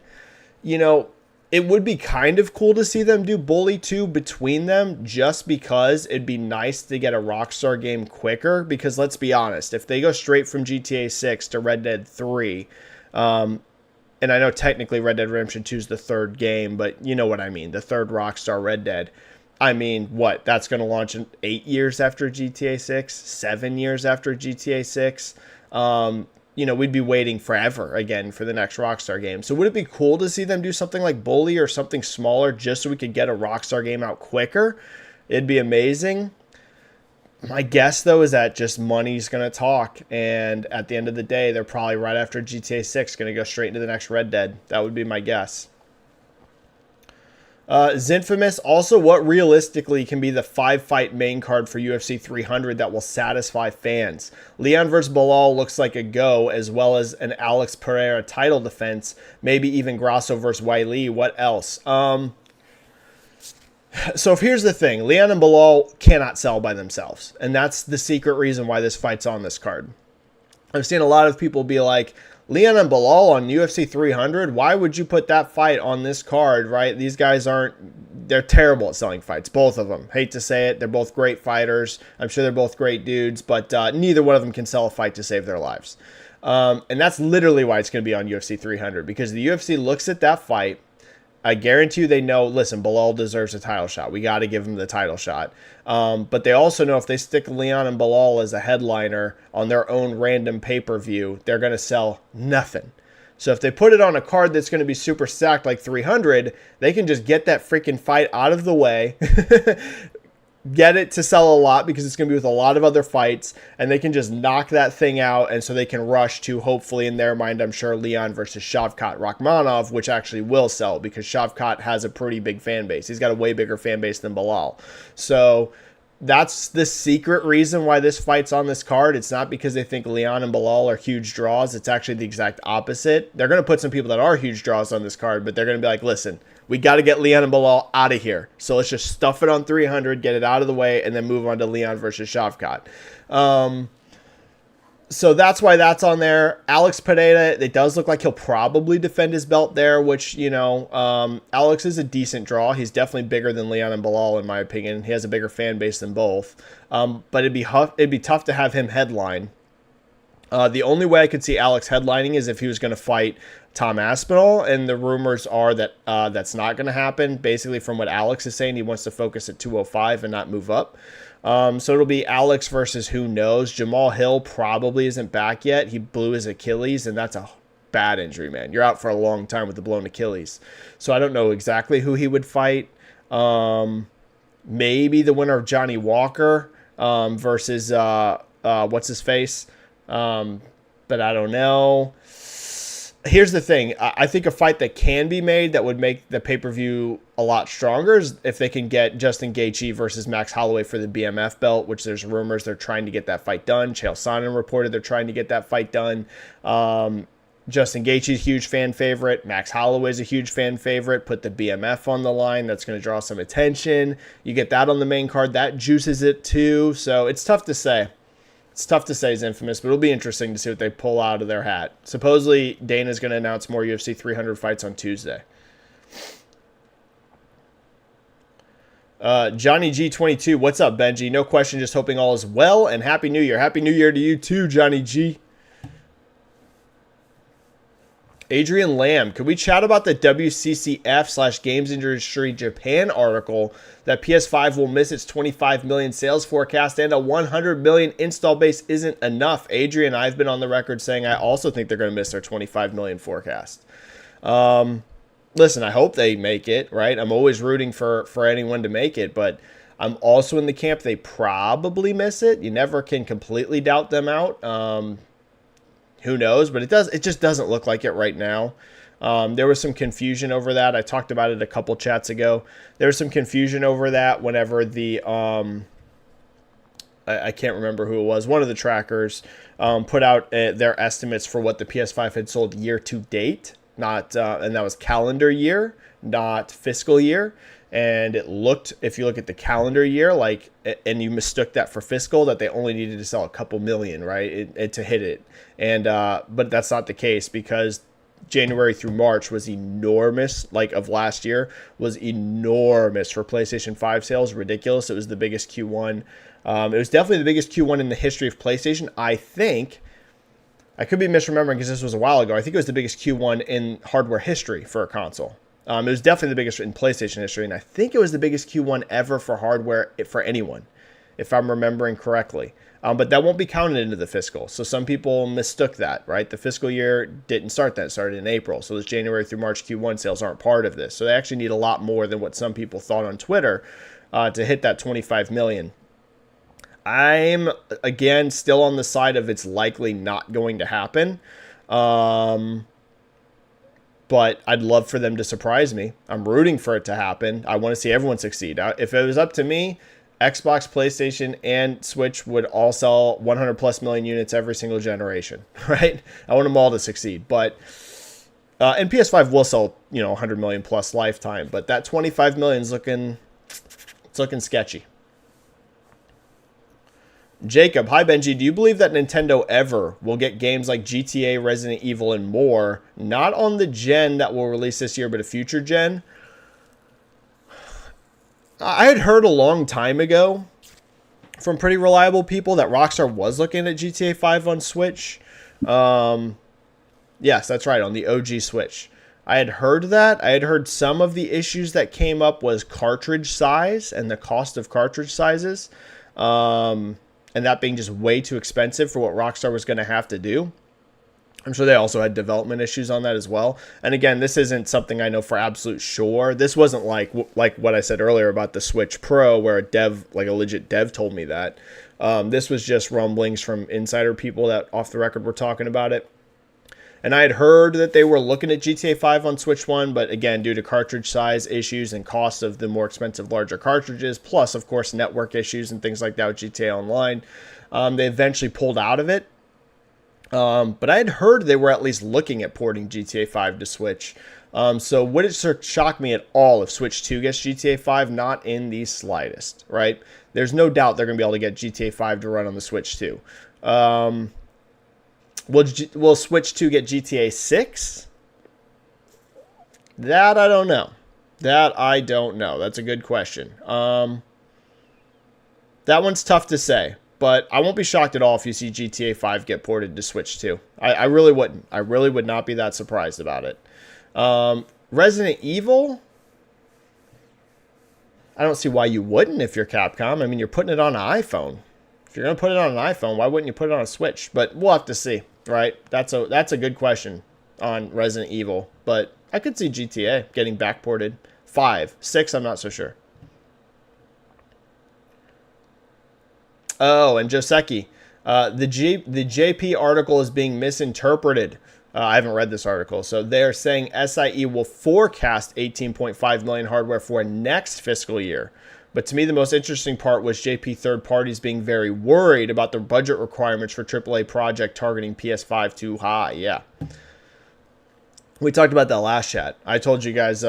it would be kind of cool to see them do Bully 2 between them, just because it'd be nice to get a Rockstar game quicker. Because let's be honest, if they go straight from GTA 6 to Red Dead 3... and I know technically Red Dead Redemption 2 is the third game, but you know what I mean. The third Rockstar Red Dead. I mean, what? That's going to launch in 8 years after GTA 6? 7 years after GTA 6? We'd be waiting forever again for the next Rockstar game. So would it be cool to see them do something like Bully or something smaller just so we could get a Rockstar game out quicker? It'd be amazing. My guess, though, is that just money's going to talk. And at the end of the day, they're probably right after GTA 6 going to go straight into the next Red Dead. That would be my guess. Zinfamous, also, what realistically can be the 5-fight main card for UFC 300 that will satisfy fans? Leon vs. Bilal looks like a go, as well as an Alex Pereira title defense. Maybe even Grasso vs. Wiley. What else? So here's the thing. Leon and Bilal cannot sell by themselves. And that's the secret reason why this fight's on this card. I've seen a lot of people be like, Leon and Bilal on UFC 300? Why would you put that fight on this card, right? These guys they're terrible at selling fights. Both of them. Hate to say it. They're both great fighters. I'm sure they're both great dudes, but neither one of them can sell a fight to save their lives. And that's literally why it's going to be on UFC 300, because the UFC looks at that fight. I guarantee you they know, listen, Bilal deserves a title shot. We got to give him the title shot. But they also know if they stick Leon and Bilal as a headliner on their own random pay-per-view, they're going to sell nothing. So if they put it on a card that's going to be super stacked like 300, they can just get that freaking fight out of the way, get it to sell a lot because it's going to be with a lot of other fights, and they can just knock that thing out, and so they can rush to, hopefully in their mind, I'm sure, Leon versus Shavkat Rakhmonov, which actually will sell because Shavkat has a pretty big fan base. He's got a way bigger fan base than Bilal. So that's the secret reason why this fight's on this card. It's not because they think Leon and Bilal are huge draws. It's actually the exact opposite. They're going to put some people that are huge draws on this card, but they're going to be like, listen, we got to get Leon and Bilal out of here. So let's just stuff it on 300, get it out of the way, and then move on to Leon versus Shavkat. So that's why that's on there. Alex Pereira, it does look like he'll probably defend his belt there, which, you know, Alex is a decent draw. He's definitely bigger than Leon and Bilal, in my opinion. He has a bigger fan base than both. But it'd be tough to have him headline. The only way I could see Alex headlining is if he was going to fight Tom Aspinall, and the rumors are that that's not going to happen. Basically, from what Alex is saying, he wants to focus at 205 and not move up. So it'll be Alex versus who knows. Jamal Hill probably isn't back yet. He blew his Achilles, and that's a bad injury, man. You're out for a long time with the blown Achilles. So I don't know exactly who he would fight. Maybe the winner of Johnny Walker versus what's his face. But I don't know. Here's the thing. I think a fight that can be made that would make the pay-per-view a lot stronger is if they can get Justin Gaethje versus Max Holloway for the BMF belt, which there's rumors they're trying to get that fight done. Chael Sonnen reported they're trying to get that fight done. Justin Gaethje's a huge fan favorite. Max Holloway's a huge fan favorite. Put the BMF on the line. That's going to draw some attention. You get that on the main card. That juices it too. So it's tough to say. It's tough to say he's infamous, but it'll be interesting to see what they pull out of their hat. Supposedly, Dana's going to announce more UFC 300 fights on Tuesday. Johnny G22, what's up, Benji? No question, just hoping all is well, and Happy New Year. Happy New Year to you too, Johnny G. Adrian Lamb, could we chat about the WCCF/Games Industry Japan article that PS5 will miss its 25 million sales forecast and a 100 million install base isn't enough? Adrian, I've been on the record saying I also think they're going to miss their 25 million forecast. Listen, I hope they make it, right? I'm always rooting for anyone to make it, but I'm also in the camp they probably miss it. You never can completely doubt them out. Who knows? But it just doesn't look like it right now. There was some confusion over that. I talked about it a couple chats ago. There was some confusion over that whenever the I can't remember who it was. One of the trackers put out their estimates for what the PS5 had sold year to date, not and that was calendar year, not fiscal year. And it looked, if you look at the calendar year, like, and you mistook that for fiscal, that they only needed to sell a couple million, right, to hit it. And but that's not the case, because January through March was enormous, like of last year, was enormous for PlayStation 5 sales, ridiculous. It was the biggest Q1. It was definitely the biggest Q1 in the history of PlayStation. I think, I could be misremembering because this was a while ago. I think it was the biggest Q1 in hardware history for a console. It was definitely the biggest in PlayStation history, and I think it was the biggest Q1 ever for hardware for anyone, if I'm remembering correctly. But that won't be counted into the fiscal. So some people mistook that, right? The fiscal year didn't start then. It started in April. So those January through March Q1 sales aren't part of this. So they actually need a lot more than what some people thought on Twitter to hit that 25 million. I'm, again, still on the side of it's likely not going to happen. But I'd love for them to surprise me. I'm rooting for it to happen. I want to see everyone succeed. If it was up to me, Xbox, PlayStation, and Switch would all sell 100 plus million units every single generation, right? I want them all to succeed. But and PS5 will sell, 100 million plus lifetime. But that 25 million is looking sketchy. Jacob, hi Benji, do you believe that Nintendo ever will get games like GTA, Resident Evil, and more, not on the gen that will release this year, but a future gen? I had heard a long time ago from pretty reliable people that Rockstar was looking at GTA 5 on Switch. Yes, that's right, on the OG Switch. I had heard that. I had heard some of the issues that came up was cartridge size and the cost of cartridge sizes. And that being just way too expensive for what Rockstar was going to have to do. I'm sure they also had development issues on that as well. And again, this isn't something I know for absolute sure. This wasn't like what I said earlier about the Switch Pro, where a dev, like a legit dev, told me that. This was just rumblings from insider people that off the record were talking about it. And I had heard that they were looking at GTA 5 on Switch 1, but again, due to cartridge size issues and cost of the more expensive, larger cartridges, plus, of course, network issues and things like that with GTA Online, they eventually pulled out of it. But I had heard they were at least looking at porting GTA 5 to Switch. So would it shock me at all if Switch 2 gets GTA 5? Not in the slightest, right? There's no doubt they're going to be able to get GTA 5 to run on the Switch 2. Will Switch 2 get GTA 6? That I don't know. That's a good question. That one's tough to say. But I won't be shocked at all if you see GTA 5 get ported to Switch 2. I really wouldn't. I really would not be that surprised about it. Resident Evil? I don't see why you wouldn't if you're Capcom. I mean, you're putting it on an iPhone. If you're going to put it on an iPhone, why wouldn't you put it on a Switch? But we'll have to see, right? That's a good question on Resident Evil. But I could see GTA getting backported. 5. 6, I'm not so sure. Oh, and Joseki, the JP article is being misinterpreted. I haven't read this article. So they're saying SIE will forecast 18.5 million hardware for next fiscal year. But to me, the most interesting part was JP third parties being very worried about the budget requirements for AAA project targeting PS5 too high. Yeah. We talked about that last chat. I told you guys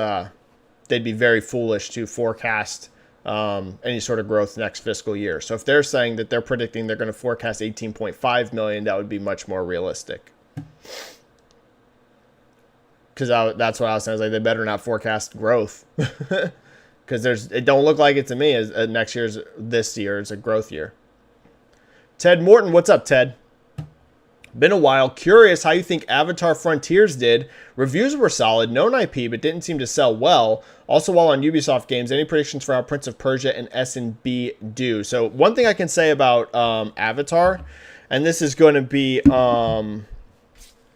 they'd be very foolish to forecast any sort of growth next fiscal year. So if they're saying that they're predicting they're going to forecast 18.5 million, that would be much more realistic. Because that's what I was saying. I was like, they better not forecast growth. Because it don't look like it to me as this year is a growth year. Ted Morton, what's up, Ted? Been a while. Curious how you think Avatar Frontiers did. Reviews were solid, known IP, but didn't seem to sell well. Also, while on Ubisoft games, any predictions for how Prince of Persia and S&B do? So one thing I can say about Avatar, and this is going to be,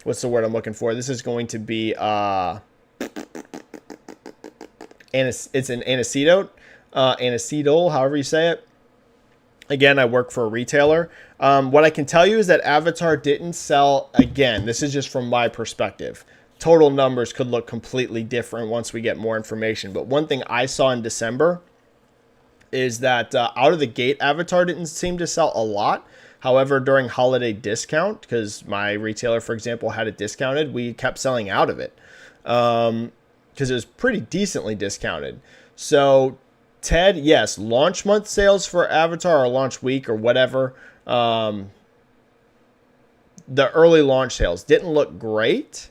what's the word I'm looking for? This is going to be, it's an aniseto, however you say it. Again, I work for a retailer. What I can tell you is that Avatar didn't sell, again, this is just from my perspective. Total numbers could look completely different once we get more information. But one thing I saw in December is that out of the gate, Avatar didn't seem to sell a lot. However, during holiday discount, because my retailer, for example, had it discounted, we kept selling out of it. Because it was pretty decently discounted. So, Ted, yes, launch month sales for Avatar or launch week or whatever. The early launch sales didn't look great,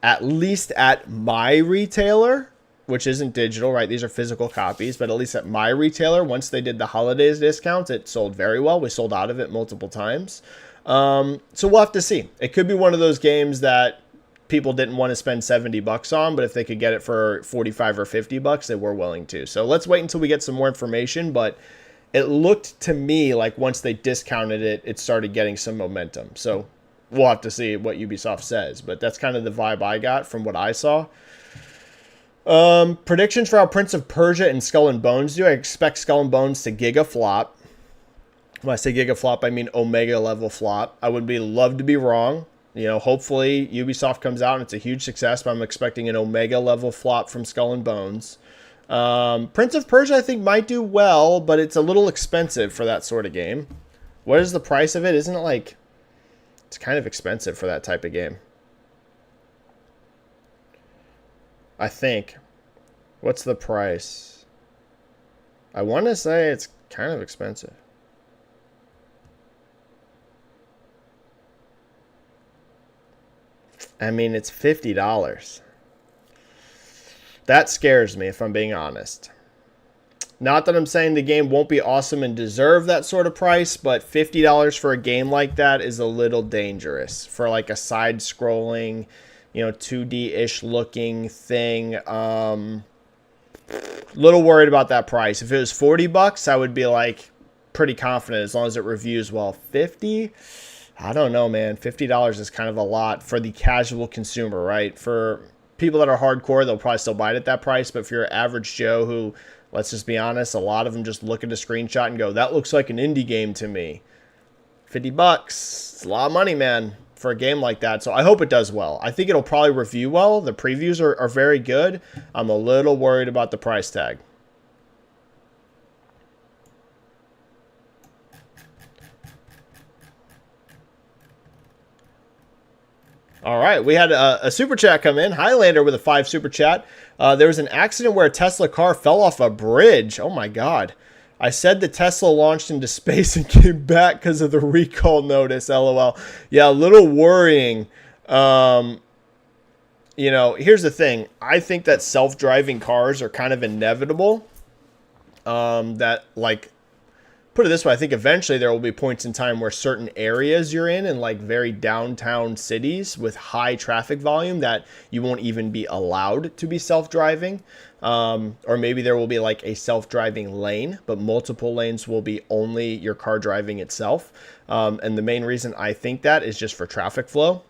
at least at my retailer, which isn't digital, right? These are physical copies, but at least at my retailer, once they did the holidays discounts, it sold very well. We sold out of it multiple times. So we'll have to see. It could be one of those games that people didn't want to spend $70 on, but if they could get it for 45 or $50, they were willing to. So let's wait until we get some more information, but it looked to me like once they discounted it, it started getting some momentum. So we'll have to see what Ubisoft says, but that's kind of the vibe I got from what I saw. Predictions for how Prince of Persia and Skull and Bones do. I expect Skull and Bones to gigaflop. When I say gigaflop, I mean Omega level flop. I would love to be wrong. You know, hopefully Ubisoft comes out and it's a huge success, but I'm expecting an Omega level flop from Skull and Bones. Prince of Persia, I think, might do well, but it's a little expensive for that sort of game. What is the price of it? Isn't it like... It's kind of expensive for that type of game. I think. What's the price? I want to say it's kind of expensive. I mean, it's $50. That scares me, if I'm being honest. Not that I'm saying the game won't be awesome and deserve that sort of price, but $50 for a game like that is a little dangerous. For like a side-scrolling 2D-ish looking thing. Little worried about that price. If it was $40, I would be like pretty confident as long as it reviews well. 50, I don't know, man. $50 is kind of a lot for the casual consumer, right? For people that are hardcore, they'll probably still buy it at that price. But if you're an average Joe who, let's just be honest, a lot of them just look at a screenshot and go, that looks like an indie game to me. $50, it's a lot of money, man, for a game like that. So I hope it does well. I think it'll probably review well. The previews are very good. I'm a little worried about the price tag. All right, we had a super chat come in. Highlander with a 5 super chat. There was an accident where a Tesla car fell off a bridge. Oh my God. I said the Tesla launched into space and came back because of the recall notice. LOL. Yeah, a little worrying. Here's the thing. I think that self-driving cars are kind of inevitable. Put it this way, I think eventually there will be points in time where certain areas you're in like very downtown cities with high traffic volume that you won't even be allowed to be self-driving. Or maybe there will be like a self-driving lane, but multiple lanes will be only your car driving itself. And the main reason I think that is just for traffic flow.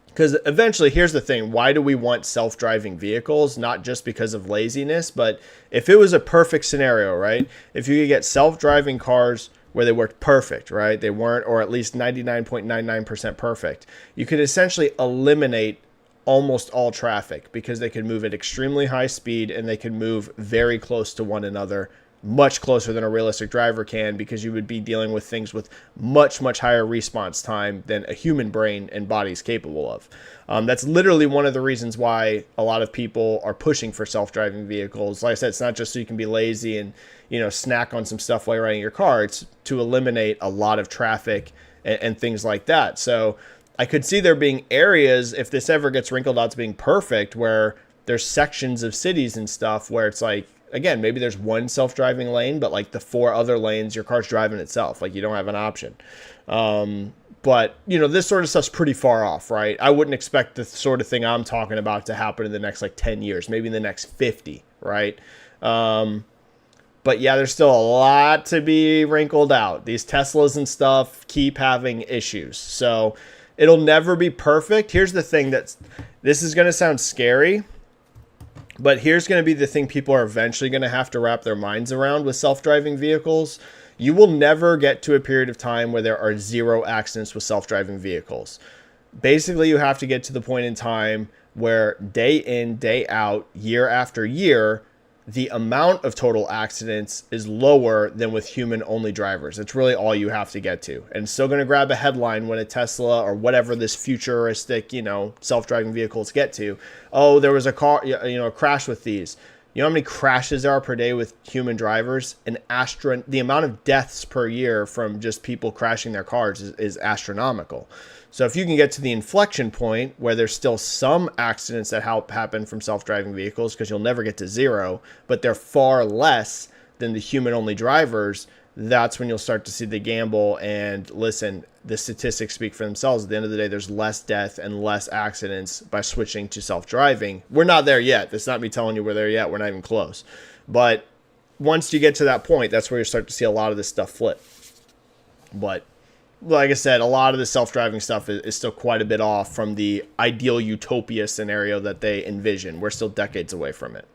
Because eventually, here's the thing. Why do we want self-driving vehicles? Not just because of laziness, but if it was a perfect scenario, right? If you could get self-driving cars where they worked perfect, right? They weren't, or at least 99.99% perfect. You could essentially eliminate almost all traffic because they could move at extremely high speed and they could move very close to one another, much closer than a realistic driver can, because you would be dealing with things with much, much higher response time than a human brain and body is capable of. That's literally one of the reasons why a lot of people are pushing for self-driving vehicles. Like I said, it's not just so you can be lazy and, snack on some stuff while you're riding your car. It's to eliminate a lot of traffic and things like that. So I could see there being areas, if this ever gets wrinkled out to being perfect, where there's sections of cities and stuff where it's like, again, maybe there's one self-driving lane, but like the 4 other lanes, your car's driving itself. Like you don't have an option. But, this sort of stuff's pretty far off, right? I wouldn't expect the sort of thing I'm talking about to happen in the next like 10 years, maybe in the next 50, right? But yeah, there's still a lot to be wrinkled out. These Teslas and stuff keep having issues. So it'll never be perfect. Here's the thing this is going to sound scary, but here's going to be the thing people are eventually going to have to wrap their minds around with self-driving vehicles. You will never get to a period of time where there are 0 accidents with self-driving vehicles. Basically, you have to get to the point in time where day in, day out, year after year, the amount of total accidents is lower than with human-only drivers. It's really all you have to get to. And it's still going to grab a headline when a Tesla or whatever this futuristic, self-driving vehicles get to. Oh, there was a crash with these. You know how many crashes there are per day with human drivers? The amount of deaths per year from just people crashing their cars is astronomical. So if you can get to the inflection point where there's still some accidents that happen from self-driving vehicles, because you'll never get to 0, but they're far less than the human-only drivers, that's when you'll start to see the gamble. And listen, the statistics speak for themselves. At the end of the day, there's less death and less accidents by switching to self-driving. We're not there yet. That's not me telling you we're there yet. We're not even close. But once you get to that point, that's where you start to see a lot of this stuff flip. But like I said, a lot of the self-driving stuff is still quite a bit off from the ideal utopia scenario that they envision. We're still decades away from it.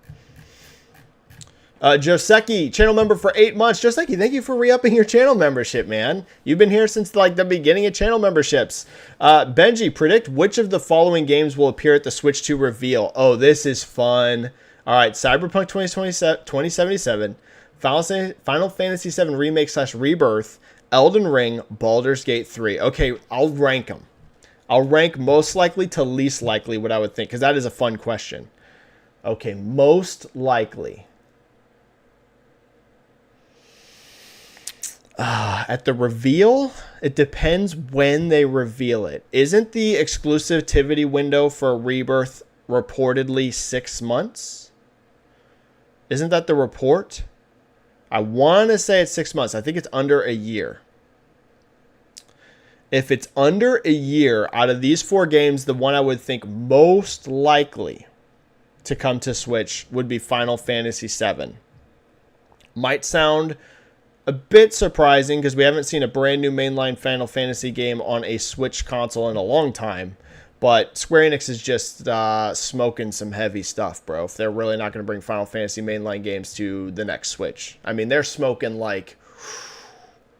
Joseki, channel member for 8 months. Joseki, thank you for re-upping your channel membership, man. You've been here since like the beginning of channel memberships. Benji, predict which of the following games will appear at the Switch 2 reveal. Oh, this is fun. All right, Cyberpunk 2077, Final Fantasy VII Remake / Rebirth, Elden Ring, Baldur's Gate 3. Okay, I'll rank them. I'll rank most likely to least likely what I would think, because that is a fun question. Okay, most likely. At the reveal, it depends when they reveal it. Isn't the exclusivity window for Rebirth reportedly 6 months? Isn't that the report? I want to say it's 6 months. I think it's under a year. If it's under a year, out of these 4 games, the one I would think most likely to come to Switch would be Final Fantasy VII. Might sound a bit surprising because we haven't seen a brand new mainline Final Fantasy game on a Switch console in a long time. But Square Enix is just smoking some heavy stuff, bro. If they're really not going to bring Final Fantasy mainline games to the next Switch. I mean, they're smoking like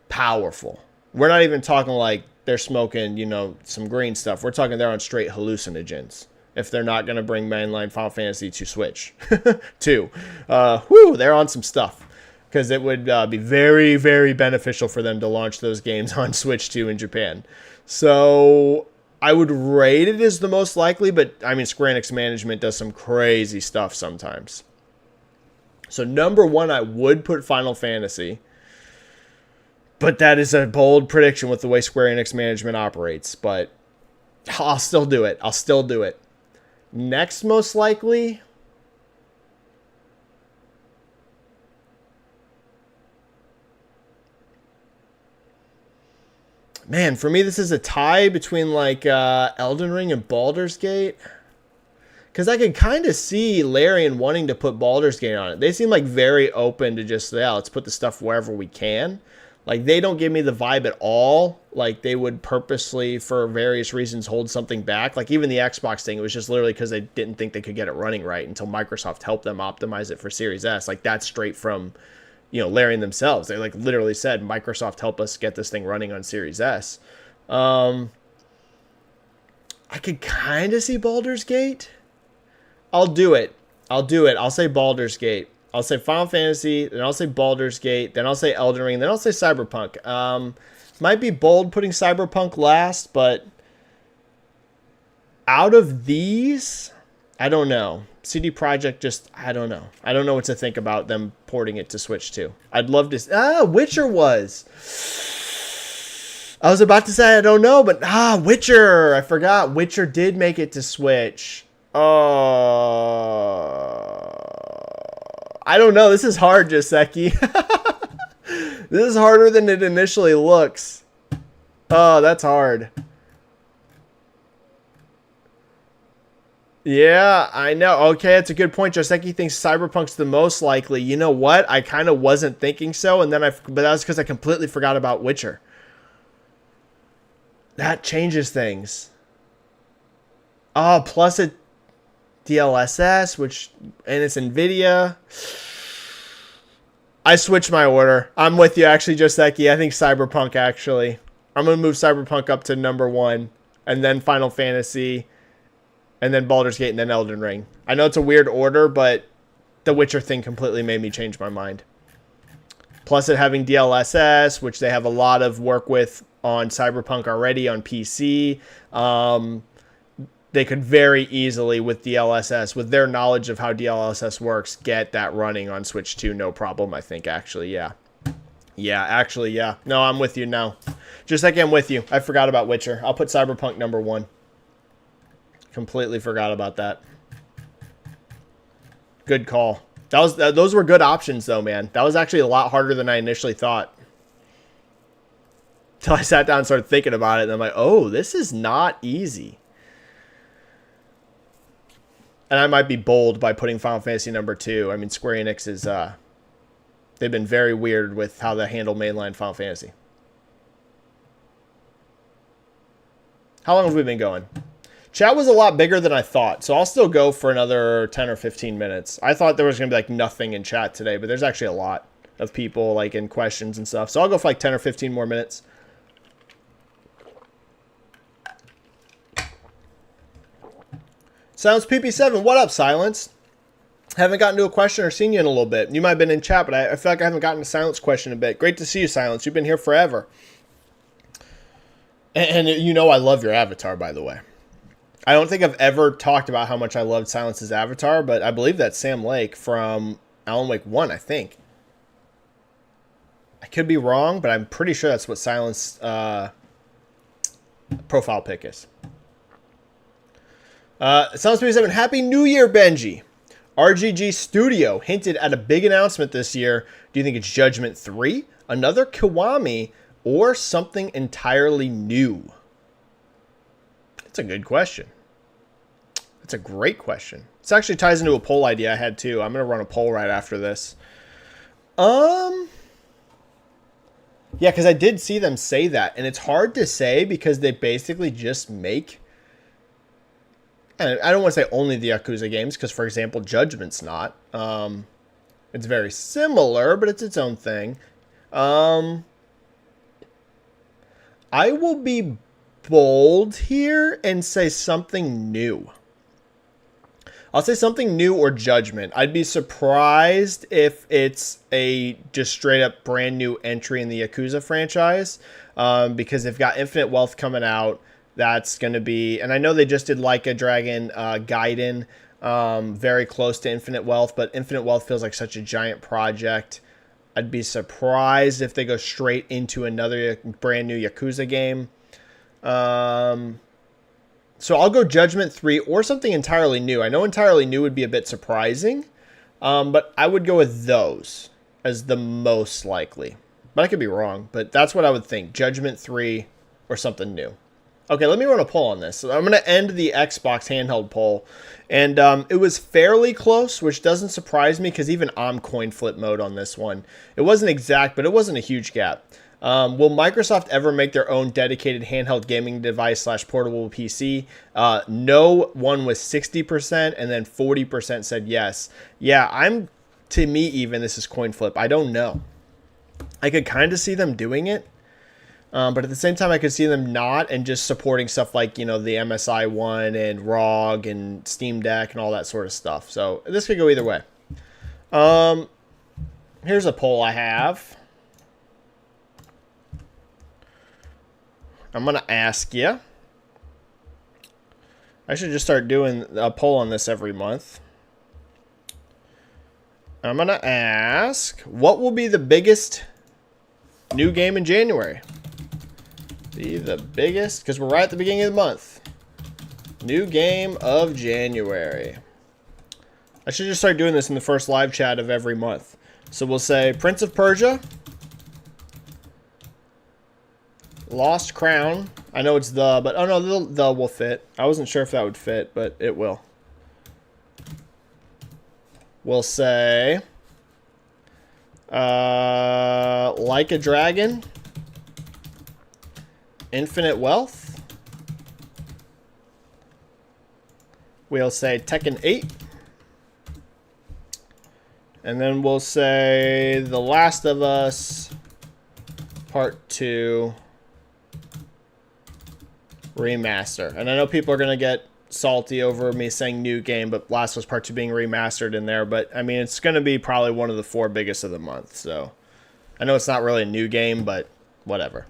powerful. We're not even talking like they're smoking, you know, some green stuff. We're talking they're on straight hallucinogens. If they're not going to bring mainline Final Fantasy to Switch. 2. They're on some stuff. Because it would be very, very beneficial for them to launch those games on Switch 2 in Japan. So I would rate it as the most likely, but I mean, Square Enix management does some crazy stuff sometimes. So number 1, I would put Final Fantasy. But that is a bold prediction with the way Square Enix management operates. But I'll still do it. Next most likely, man, for me, this is a tie between like Elden Ring and Baldur's Gate. Because I could kind of see Larian wanting to put Baldur's Gate on it. They seem like very open to just, yeah, let's put the stuff wherever we can. Like, they don't give me the vibe at all. Like, they would purposely, for various reasons, hold something back. Like, even the Xbox thing, it was just literally because they didn't think they could get it running right until Microsoft helped them optimize it for Series S. Like, that's straight from, you know, Larian themselves. They, like, literally said, Microsoft help us get this thing running on Series S. I could kind of see Baldur's Gate. I'll do it. I'll say Baldur's Gate. I'll say Final Fantasy, then I'll say Baldur's Gate, then I'll say Elden Ring, then I'll say Cyberpunk. Might be bold putting Cyberpunk last, but out of these, I don't know. CD Projekt just, I don't know. I don't know what to think about them porting it to Switch 2. I'd love to... Witcher was. I was about to say I don't know, but Witcher. I forgot. Witcher did make it to Switch. I don't know. This is hard, Joseki. This is harder than it initially looks. Oh, that's hard. Yeah, I know. Okay, that's a good point. Joseki thinks Cyberpunk's the most likely. You know what? I kind of wasn't thinking so, but that was because I completely forgot about Witcher. That changes things. Oh, plus it DLSS, and it's NVIDIA. I switched my order. I'm with you, actually, Joseki. I think Cyberpunk, actually. I'm going to move Cyberpunk up to number 1, and then Final Fantasy, and then Baldur's Gate, and then Elden Ring. I know it's a weird order, but the Witcher thing completely made me change my mind. Plus it having DLSS, which they have a lot of work with on Cyberpunk already on PC. They could very easily, with DLSS, with their knowledge of how DLSS works, get that running on Switch 2, no problem, I think, actually, yeah. Yeah, actually, yeah. No, I'm with you now. Just like I'm with you. I forgot about Witcher. I'll put Cyberpunk number 1. Completely forgot about that. Good call. Those were good options, though, man. That was actually a lot harder than I initially thought. Till I sat down and started thinking about it, and I'm like, oh, this is not easy. And I might be bold by putting Final Fantasy number 2. I mean, Square Enix is, they've been very weird with how they handle mainline Final Fantasy. How long have we been going? Chat was a lot bigger than I thought, so I'll still go for another 10 or 15 minutes. I thought there was going to be, like, nothing in chat today, but there's actually a lot of people, like, in questions and stuff. So I'll go for, like, 10 or 15 more minutes. Silence PP7, what up, Silence? Haven't gotten to a question or seen you in a little bit. You might have been in chat, but I feel like I haven't gotten a Silence question in a bit. Great to see you, Silence. You've been here forever. And you know I love your avatar, by the way. I don't think I've ever talked about how much I loved Silence's avatar, but I believe that's Sam Lake from Alan Wake 1, I think. I could be wrong, but I'm pretty sure that's what Silence profile pic is. Silence PP7, Happy New Year, Benji. RGG Studio hinted at a big announcement this year. Do you think it's Judgment 3? Another Kiwami? or something entirely new? That's a good question. That's a great question. This actually ties into a poll idea I had too. I'm going to run a poll right after this. Yeah, because I did see them say that, and it's hard to say because they basically just make, and I don't want to say only the Yakuza games, because for example, Judgment's not. It's very similar, but it's its own thing. I will be bold here and say something new. I'll say something new or Judgment. I'd be surprised if it's a just straight up brand new entry in the Yakuza franchise, because they've got Infinite Wealth coming out. That's going to be, and I know they just did Like a Dragon Gaiden, very close to Infinite Wealth, but Infinite Wealth feels like such a giant project. I'd be surprised if they go straight into another brand new Yakuza game. So I'll go Judgment 3 or something entirely new. I know entirely new would be a bit surprising, but I would go with those as the most likely. But I could be wrong, but that's what I would think. Judgment 3 or something new. Okay, let me run a poll on this. So I'm going to end the Xbox handheld poll. And it was fairly close, which doesn't surprise me because even I'm coin flip mode on this one. It wasn't exact, but it wasn't a huge gap. Will Microsoft ever make their own dedicated handheld gaming device / portable PC? No one was 60%, and then 40% said yes. Yeah, to me even, this is coin flip. I don't know. I could kind of see them doing it. But at the same time, I could see them not and just supporting stuff like, the MSI One and ROG and Steam Deck and all that sort of stuff. So this could go either way. Here's a poll I have. I'm going to ask you. I should just start doing a poll on this every month. I'm going to ask, what will be the biggest new game in January? Be the biggest, because we're right at the beginning of the month. New game of January. I should just start doing this in the first live chat of every month. So we'll say Prince of Persia, Lost Crown. I know it's the, but oh no, the will fit. I wasn't sure if that would fit, but it will. We'll say Like a Dragon, Infinite Wealth. We'll say Tekken 8. And then we'll say The Last of Us Part 2 Remaster. And I know people are going to get salty over me saying new game, but Last of Us Part 2 being remastered in there. But, I mean, it's going to be probably one of the 4 biggest of the month. So, I know it's not really a new game, but whatever.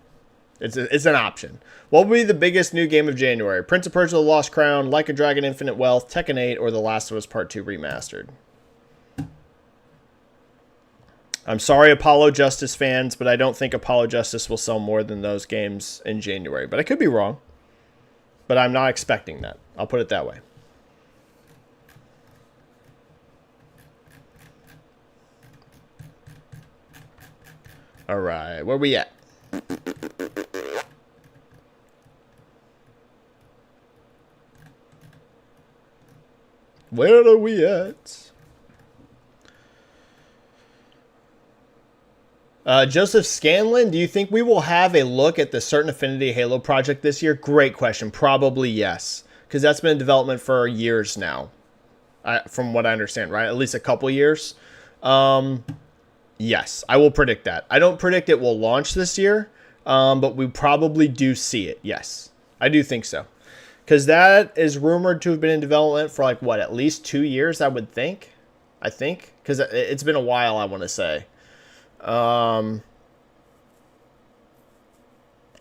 It's an option. What will be the biggest new game of January? Prince of Persia: The Lost Crown, Like a Dragon: Infinite Wealth, Tekken 8, or The Last of Us Part 2 Remastered? I'm sorry, Apollo Justice fans, but I don't think Apollo Justice will sell more than those games in January. But I could be wrong. But I'm not expecting that. I'll put it that way. All right, where we at? Where are we at? Joseph Scanlon, do you think we will have a look at the Certain Affinity Halo project this year? Great question. Probably yes. Because that's been in development for years now. From what I understand, right? At least a couple years. Yes, I will predict that. I don't predict it will launch this year. But we probably do see it. Yes, I do think so. Because that is rumored to have been in development for like, what, at least 2 years, I would think. I think. Because it's been a while, I want to say. I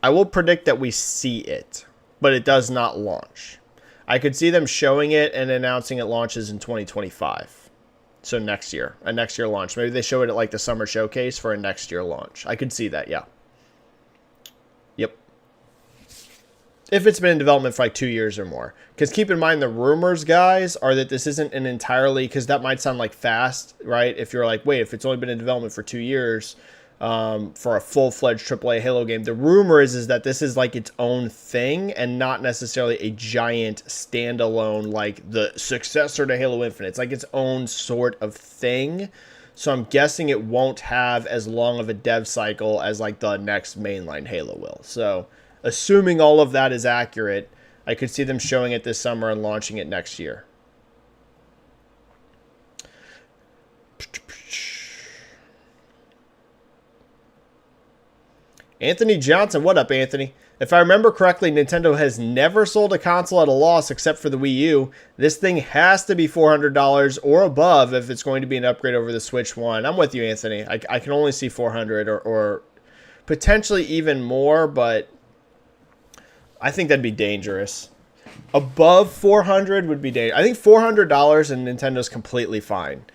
will predict that we see it, but it does not launch. I could see them showing it and announcing it launches in 2025. So next year, a next year launch. Maybe they show it at like the summer showcase for a next year launch. I could see that, yeah. Yep. If it's been in development for like 2 years or more. Because keep in mind, the rumors, guys, are that this isn't an entirely, because that might sound like fast, right? If you're like, wait, if it's only been in development for 2 years, for a full-fledged AAA Halo game. The rumor is that this is like its own thing and not necessarily a giant standalone, like the successor to Halo Infinite. It's like its own sort of thing. So I'm guessing it won't have as long of a dev cycle as like the next mainline Halo will. So assuming all of that is accurate, I could see them showing it this summer and launching it next year. Anthony Johnson, what up, Anthony? If I remember correctly, Nintendo has never sold a console at a loss except for the Wii U. This thing has to be $400 or above if it's going to be an upgrade over the Switch 1. I'm with you, Anthony. I can only see $400 or potentially even more, but I think that'd be dangerous. Above $400 would be dangerous. I think $400 and Nintendo's completely fine.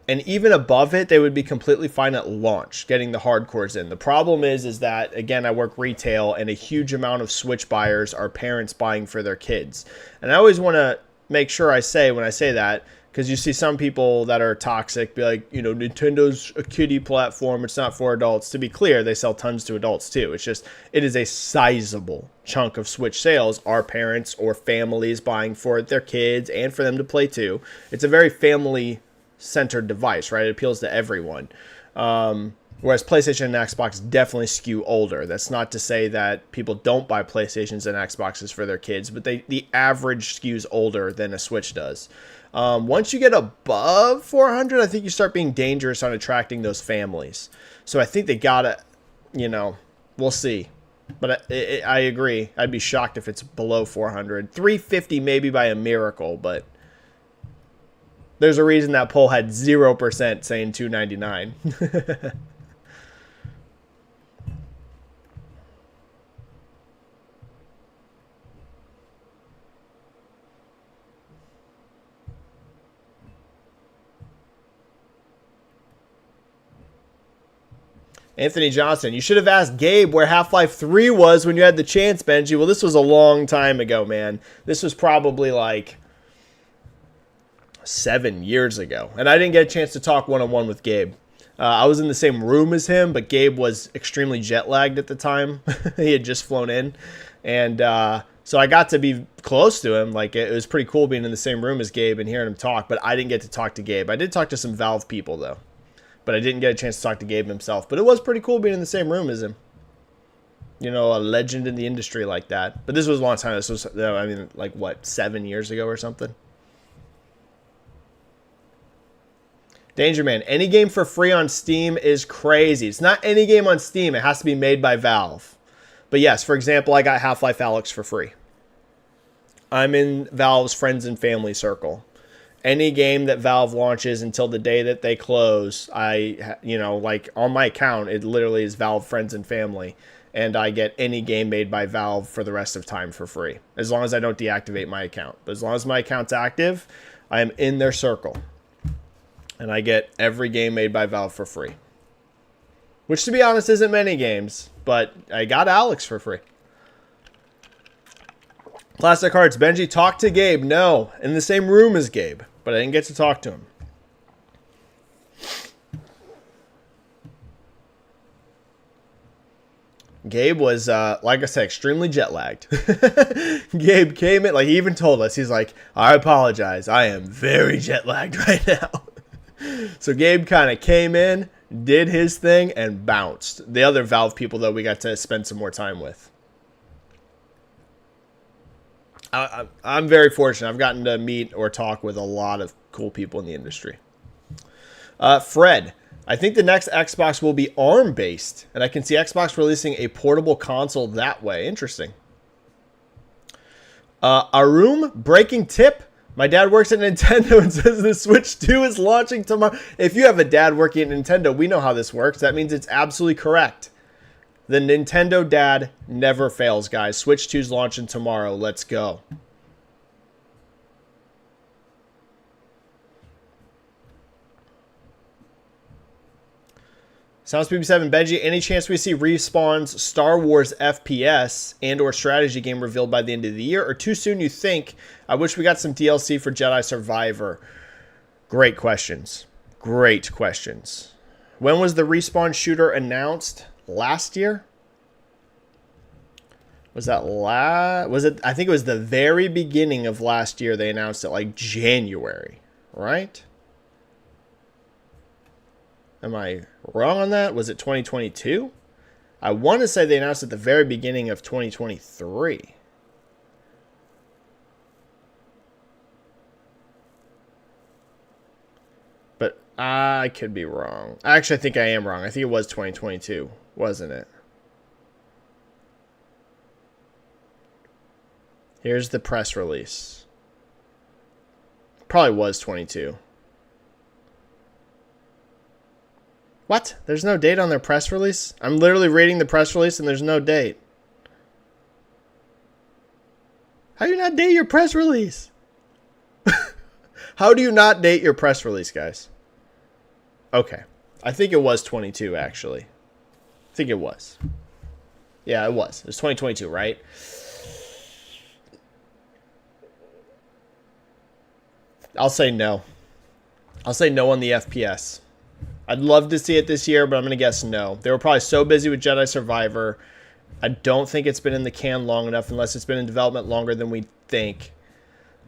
And even above it, they would be completely fine at launch, getting the hardcores in. The problem is that, again, I work retail, and a huge amount of Switch buyers are parents buying for their kids. And I always want to make sure I say, when I say that, because you see some people that are toxic, be like, you know, Nintendo's a kiddie platform, it's not for adults. To be clear, they sell tons to adults too. It's just, it is a sizable chunk of Switch sales are parents or families buying for their kids and for them to play too. It's a very family-centered device, right? It appeals to everyone. Whereas PlayStation and Xbox definitely skew older. That's not to say that people don't buy PlayStations and Xboxes for their kids, but the average skews older than a Switch does. Once you get above 400, I think you start being dangerous on attracting those families. So I think they gotta, you know, we'll see. But I agree. I'd be shocked if it's below 400. 350 maybe by a miracle, but there's a reason that poll had 0% saying 299. Anthony Johnson, you should have asked Gabe where Half-Life 3 was when you had the chance, Benji. Well, this was a long time ago, man. This was probably like 7 years ago. And I didn't get a chance to talk one-on-one with Gabe. I was in the same room as him, but Gabe was extremely jet-lagged at the time. He had just flown in. And so I got to be close to him. Like, it was pretty cool being in the same room as Gabe and hearing him talk, but I didn't get to talk to Gabe. I did talk to some Valve people, though. But I didn't get a chance to talk to Gabe himself. But it was pretty cool being in the same room as him. You know, a legend in the industry like that. But this was a long time. This was, I mean, like, what, 7 years ago or something? Danger Man, any game for free on Steam is crazy. It's not any game on Steam. It has to be made by Valve. But yes, for example, I got Half-Life Alyx for free. I'm in Valve's friends and family circle. Any game that Valve launches until the day that they close, you know, like on my account, it literally is Valve friends and family. And I get any game made by Valve for the rest of time for free. As long as I don't deactivate my account. But as long as my account's active, I am in their circle. And I get every game made by Valve for free. Which, to be honest, isn't many games. But I got Alyx for free. Classic Hearts. Benji, talk to Gabe. No, in the same room as Gabe. But I didn't get to talk to him. Gabe was, like I said, extremely jet-lagged. Gabe came in, like he even told us, he's like, I apologize. I am very jet-lagged right now. So Gabe kind of came in, did his thing, and bounced. The other Valve people, though, we got to spend some more time with. I'm very fortunate. I've gotten to meet or talk with a lot of cool people in the industry. Fred, I think the next Xbox will be ARM-based, and I can see Xbox releasing a portable console that way. Interesting. Arum, breaking tip. My dad works at Nintendo and says the Switch 2 is launching tomorrow. If you have a dad working at Nintendo, we know how this works. That means it's absolutely correct. The Nintendo dad never fails, guys. Switch 2's launching tomorrow. Let's go. Sounds BB7. Benji, any chance we see Respawn's Star Wars FPS and or strategy game revealed by the end of the year? Or too soon, you think? I wish we got some DLC for Jedi Survivor. Great questions. Great questions. When was the Respawn shooter announced? Last year? Was that was it? I think it was the very beginning of last year. They announced it, like January, right? Am I wrong on that? Was it 2022? I want to say they announced at the very beginning of 2023. But I could be wrong. Actually, I think I am wrong. I think it was 2022, wasn't it? Here's the press release. Probably was 22. What? There's no date on their press release? I'm literally reading the press release and there's no date. How do you not date your press release? How do you not date your press release, guys? Okay. I think it was 22, actually. I think it was. Yeah, it was. It was 2022, right? I'll say no. I'll say no on the FPS. I'd love to see it this year, but I'm going to guess no. They were probably so busy with Jedi Survivor. I don't think it's been in the can long enough, unless it's been in development longer than we think.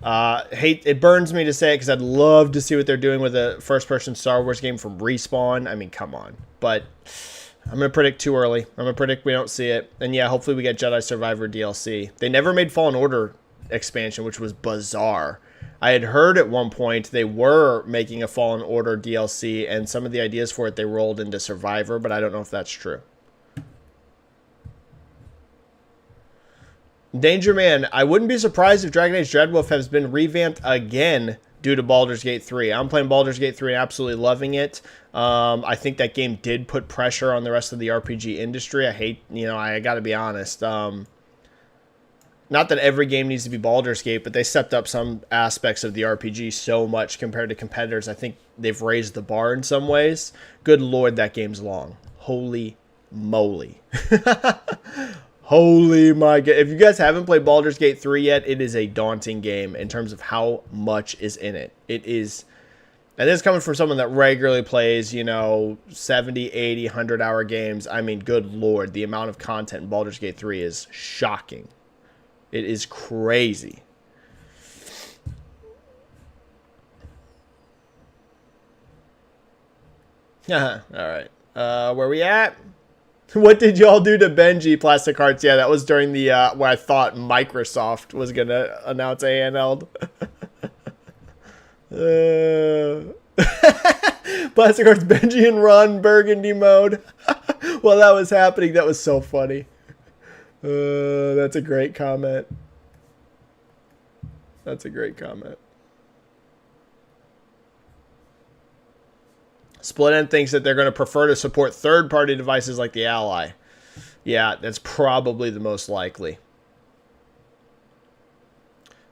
It burns me to say it because I'd love to see what they're doing with a first-person Star Wars game from Respawn. I mean, come on. But I'm going to predict too early. I'm going to predict we don't see it. And yeah, hopefully we get Jedi Survivor DLC. They never made Fallen Order expansion, which was bizarre. I had heard at one point they were making a Fallen Order DLC, and some of the ideas for it they rolled into Survivor, but I don't know if that's true. Danger Man, I wouldn't be surprised if Dragon Age Dreadwolf has been revamped again due to Baldur's Gate 3. I'm playing Baldur's Gate 3 and absolutely loving it. I think that game did put pressure on the rest of the RPG industry. I got to be honest. Not that every game needs to be Baldur's Gate, but they stepped up some aspects of the RPG so much compared to competitors. I think they've raised the bar in some ways. Good Lord, that game's long. Holy moly. Holy my God. If you guys haven't played Baldur's Gate 3 yet, it is a daunting game in terms of how much is in it. It is, and this is coming from someone that regularly plays, 70, 80, 100-hour games. I mean, good Lord, the amount of content in Baldur's Gate 3 is shocking. It is crazy. All right. Where we at? What did y'all do to Benji Plastic Hearts? Yeah, that was during the where I thought Microsoft was going to announce a handheld. Plastic Hearts Benji and Ron Burgundy mode. While that was happening, that was so funny. That's a great comment. That's a great comment. Split End thinks that they're going to prefer to support third-party devices like the Ally. Yeah, that's probably the most likely.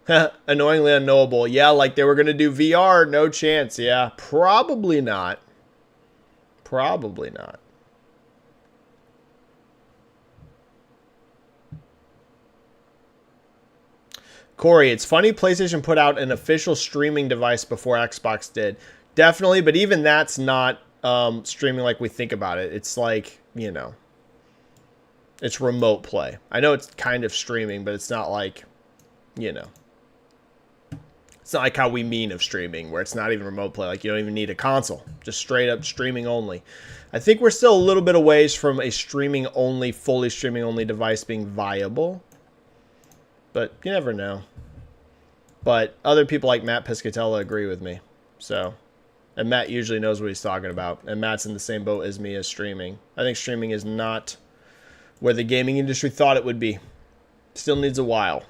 Annoyingly unknowable. Yeah, like they were going to do VR. No chance. Yeah, probably not. Probably not. Corey, it's funny PlayStation put out an official streaming device before Xbox did. Definitely, but even that's not streaming like we think about it. It's like, it's remote play. I know it's kind of streaming, but it's not like, it's not like how we mean of streaming, where it's not even remote play. Like, you don't even need a console. Just straight up streaming only. I think we're still a little bit away from a streaming only, fully streaming only device being viable. But you never know. But other people like Matt Piscatella agree with me. So, and Matt usually knows what he's talking about. And Matt's in the same boat as me as streaming. I think streaming is not where the gaming industry thought it would be. Still needs a while.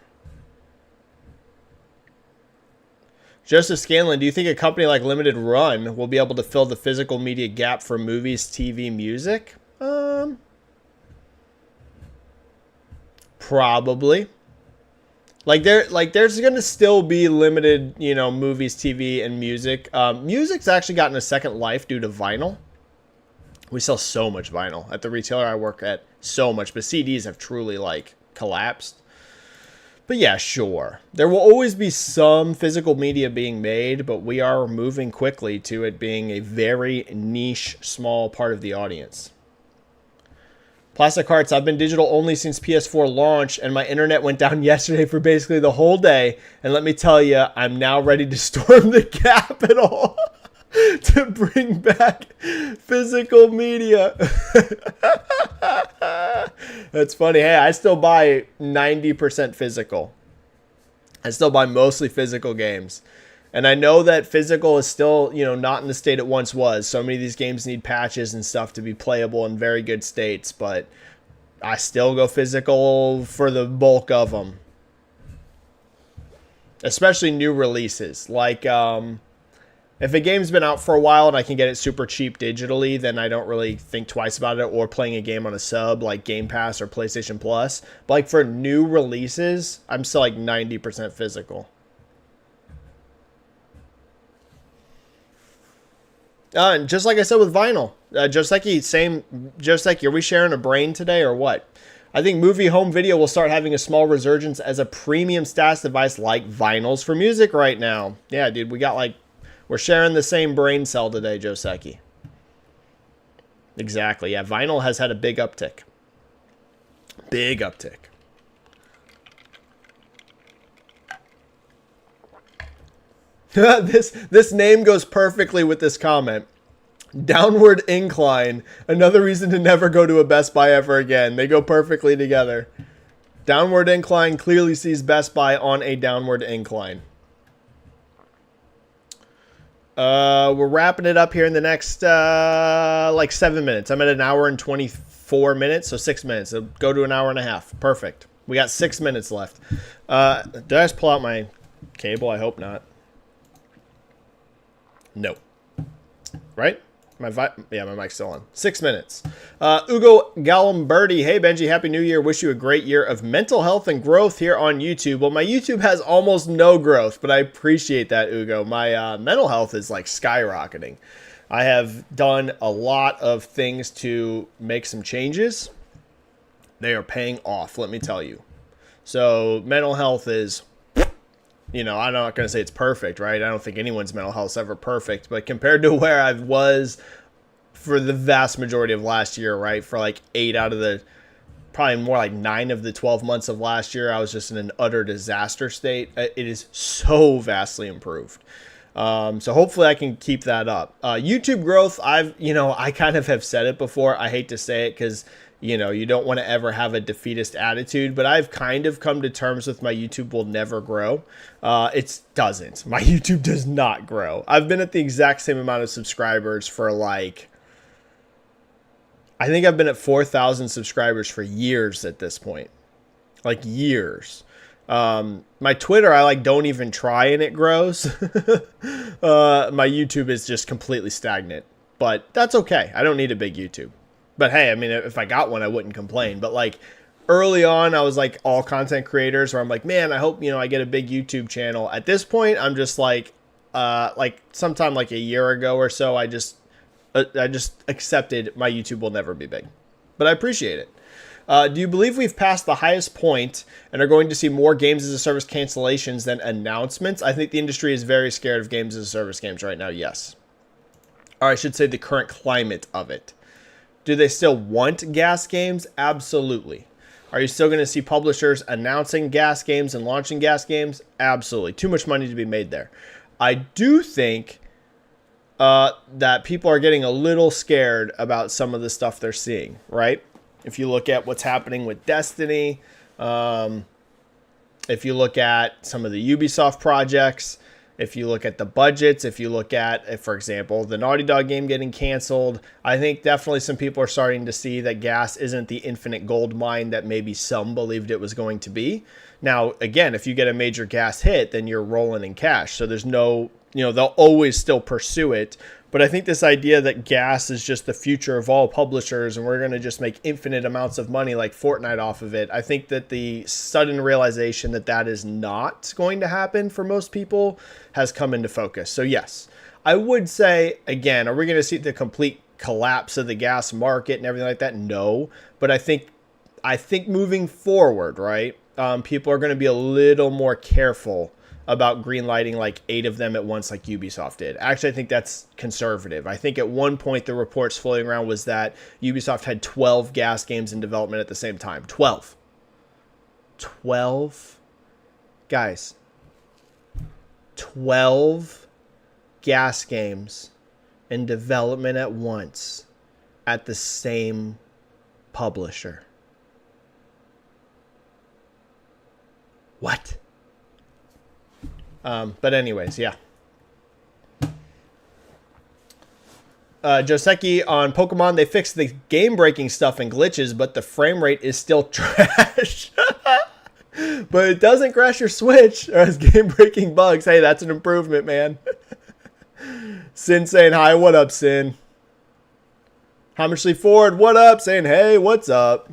Joseph Scanlon, do you think a company like Limited Run will be able to fill the physical media gap for movies, TV, music? Probably. There's gonna still be limited, movies, TV, and music. Music's actually gotten a second life due to vinyl. We sell so much vinyl at the retailer I work at, so much, but CDs have truly collapsed. But yeah, sure. There will always be some physical media being made, but we are moving quickly to it being a very niche, small part of the audience. Plastic Hearts, I've been digital only since PS4 launched, and my internet went down yesterday for basically the whole day. And let me tell you, I'm now ready to storm the Capitol to bring back physical media. That's funny. Hey, I still buy 90% physical. I still buy mostly physical games. And I know that physical is still, not in the state it once was. So many of these games need patches and stuff to be playable in very good states. But I still go physical for the bulk of them. Especially new releases. Like, if a game's been out for a while and I can get it super cheap digitally, then I don't really think twice about it. Or playing a game on a sub like Game Pass or PlayStation Plus. But like for new releases, I'm still like 90% physical. And just like I said with vinyl, Joseki, are we sharing a brain today or what? I think movie home video will start having a small resurgence as a premium status device like vinyls for music right now. Yeah, dude, we're sharing the same brain cell today, Joseki. Exactly, yeah, vinyl has had a big uptick. Big uptick. This name goes perfectly with this comment. Downward incline. Another reason to never go to a Best Buy ever again. They go perfectly together. Downward incline clearly sees Best Buy on a downward incline. We're wrapping it up here in the next 7 minutes. I'm at an hour and 24 minutes, so 6 minutes. It'll go to an hour and a half. Perfect. We got 6 minutes left. Did I just pull out my cable? I hope not. No. Right? My mic's still on. 6 minutes. Ugo Galimberti. Hey, Benji. Happy New Year. Wish you a great year of mental health and growth here on YouTube. Well, my YouTube has almost no growth, but I appreciate that, Ugo. My mental health is like skyrocketing. I have done a lot of things to make some changes. They are paying off, let me tell you. So mental health is... I'm not going to say it's perfect, right? I don't think anyone's mental health is ever perfect. But compared to where I was for the vast majority of last year, right? For like 8 out of the, probably more like 9 of the 12 months of last year, I was just in an utter disaster state. It is so vastly improved. So hopefully I can keep that up. YouTube growth, I kind of have said it before. I hate to say it because... you don't want to ever have a defeatist attitude, but I've kind of come to terms with my YouTube will never grow. It doesn't. My YouTube does not grow. I've been at the exact same amount of subscribers for I think I've been at 4,000 subscribers for years at this point. Like years. My Twitter, I don't even try and it grows. My YouTube is just completely stagnant, but that's okay. I don't need a big YouTube. But hey, I mean, if I got one, I wouldn't complain. But early on, I was like all content creators where I'm like, man, I hope, I get a big YouTube channel. At this point, I'm just sometime like a year ago or so, I just accepted my YouTube will never be big. But I appreciate it. Do you believe we've passed the highest point and are going to see more games as a service cancellations than announcements? I think the industry is very scared of games as a service games right now. Yes. Or I should say the current climate of it. Do they still want gas games? Absolutely. Are you still going to see publishers announcing gas games and launching gas games? Absolutely. Too much money to be made there. I do think that people are getting a little scared about some of the stuff they're seeing, right? If you look at what's happening with Destiny, if you look at some of the Ubisoft projects, if you look at the budgets, if you look at, for example, the Naughty Dog game getting canceled, I think definitely some people are starting to see that gas isn't the infinite gold mine that maybe some believed it was going to be. Now, again, if you get a major gas hit, then you're rolling in cash. So there's no, they'll always still pursue it. But I think this idea that gas is just the future of all publishers and we're going to just make infinite amounts of money like Fortnite off of it, I think that the sudden realization that that is not going to happen for most people has come into focus. So yes, I would say, again, are we going to see the complete collapse of the gas market and everything like that? No. But I think moving forward, right, people are going to be a little more careful about greenlighting like 8 of them at once like Ubisoft did. Actually, I think that's conservative. I think at one point the reports floating around was that Ubisoft had 12 gas games in development at the same time. 12. 12? Guys. 12 gas games in development at once at the same publisher. What? But anyways, yeah. Joseki on Pokemon, they fixed the game-breaking stuff and glitches, but the frame rate is still trash. But it doesn't crash your Switch or has game-breaking bugs. Hey, that's an improvement, man. Sin saying hi. What up, Sin? Hammersley Ford, what up? Saying, hey, what's up?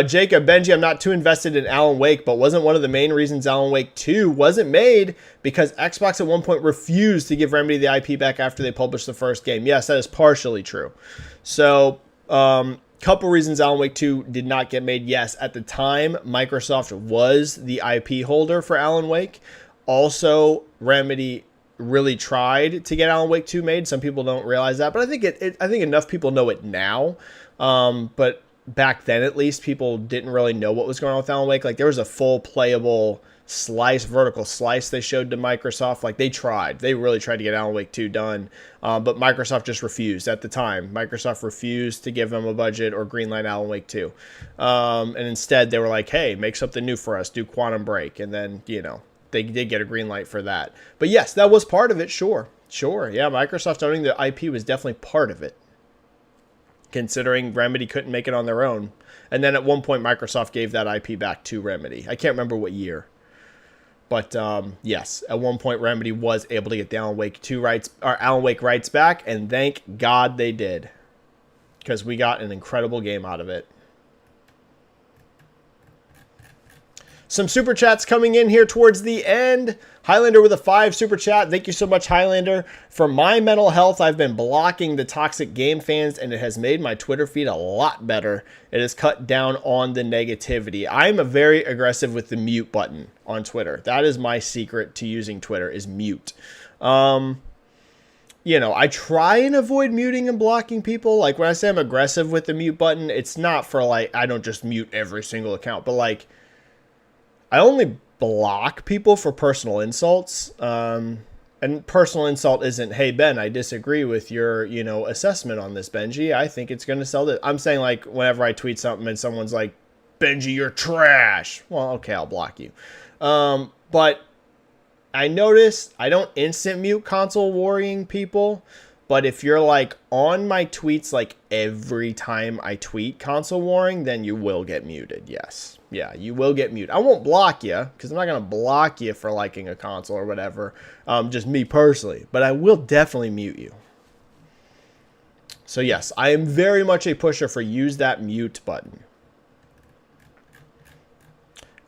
Jacob, Benji, I'm not too invested in Alan Wake, but wasn't one of the main reasons Alan Wake 2 wasn't made because Xbox at one point refused to give Remedy the IP back after they published the first game? Yes, that is partially true. So, couple reasons Alan Wake 2 did not get made. Yes, at the time, Microsoft was the IP holder for Alan Wake. Also, Remedy really tried to get Alan Wake 2 made. Some people don't realize that, but I think I think enough people know it now. But back then, at least, people didn't really know what was going on with Alan Wake. Like, there was a full playable vertical slice they showed to Microsoft. Like, they really tried to get Alan Wake 2 done, but Microsoft just refused at the time. Microsoft refused to give them a budget or greenlight Alan Wake 2. And instead, they were like, hey, make something new for us, do Quantum Break. And then, they did get a green light for that. But yes, that was part of it, sure. Yeah, Microsoft owning the IP was definitely part of it, considering Remedy couldn't make it on their own. And then at one point, Microsoft gave that IP back to Remedy. I can't remember what year. But yes, at one point, Remedy was able to get the Alan Wake 2 rights, or Alan Wake rights back, and thank God they did, because we got an incredible game out of it. Some super chats coming in here towards the end. Highlander with a 5 super chat. Thank you so much, Highlander. For my mental health, I've been blocking the toxic game fans, and it has made my Twitter feed a lot better. It has cut down on the negativity. I'm very aggressive with the mute button on Twitter. That is my secret to using Twitter, is mute. I try and avoid muting and blocking people. Like, when I say I'm aggressive with the mute button, it's not for, like, I don't just mute every single account, but, like, I only block people for personal insults. And personal insult isn't, hey, Ben, I disagree with your, assessment on this, Benji. I think it's going to sell this. I'm saying, like, whenever I tweet something and someone's like, Benji, you're trash. Well, okay, I'll block you. But I noticed I don't instant mute console warring people. But if you're, like, on my tweets, like, every time I tweet console warring, then you will get muted, yes. Yeah, you will get muted. I won't block you, because I'm not going to block you for liking a console or whatever, just me personally. But I will definitely mute you. So, yes, I am very much a pusher for use that mute button.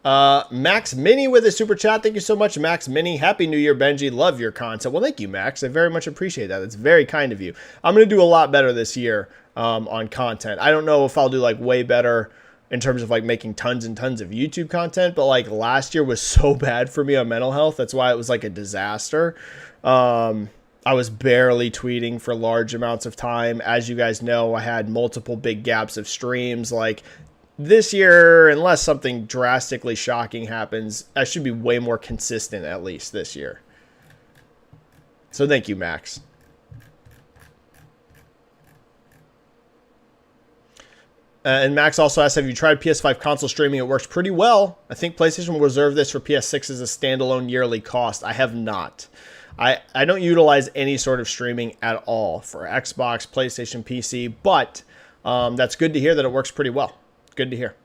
Max Mini with a super chat. Thank you so much, Max Mini. Happy New Year, Benji. Love your content. Well, thank you, Max. I very much appreciate that. It's very kind of you. I'm going to do a lot better this year on content. I don't know if I'll do like way better in terms of like making tons and tons of YouTube content, but like last year was so bad for me on mental health. That's why it was like a disaster. I was barely tweeting for large amounts of time. As you guys know, I had multiple big gaps of streams. Like, this year, unless something drastically shocking happens, I should be way more consistent, at least this year. So thank you, Max. And Max also asked, have you tried PS5 console streaming? It works pretty well. I think PlayStation will reserve this for PS6 as a standalone yearly cost. I have not. I don't utilize any sort of streaming at all for Xbox, PlayStation, PC, but that's good to hear that it works pretty well. Good to hear.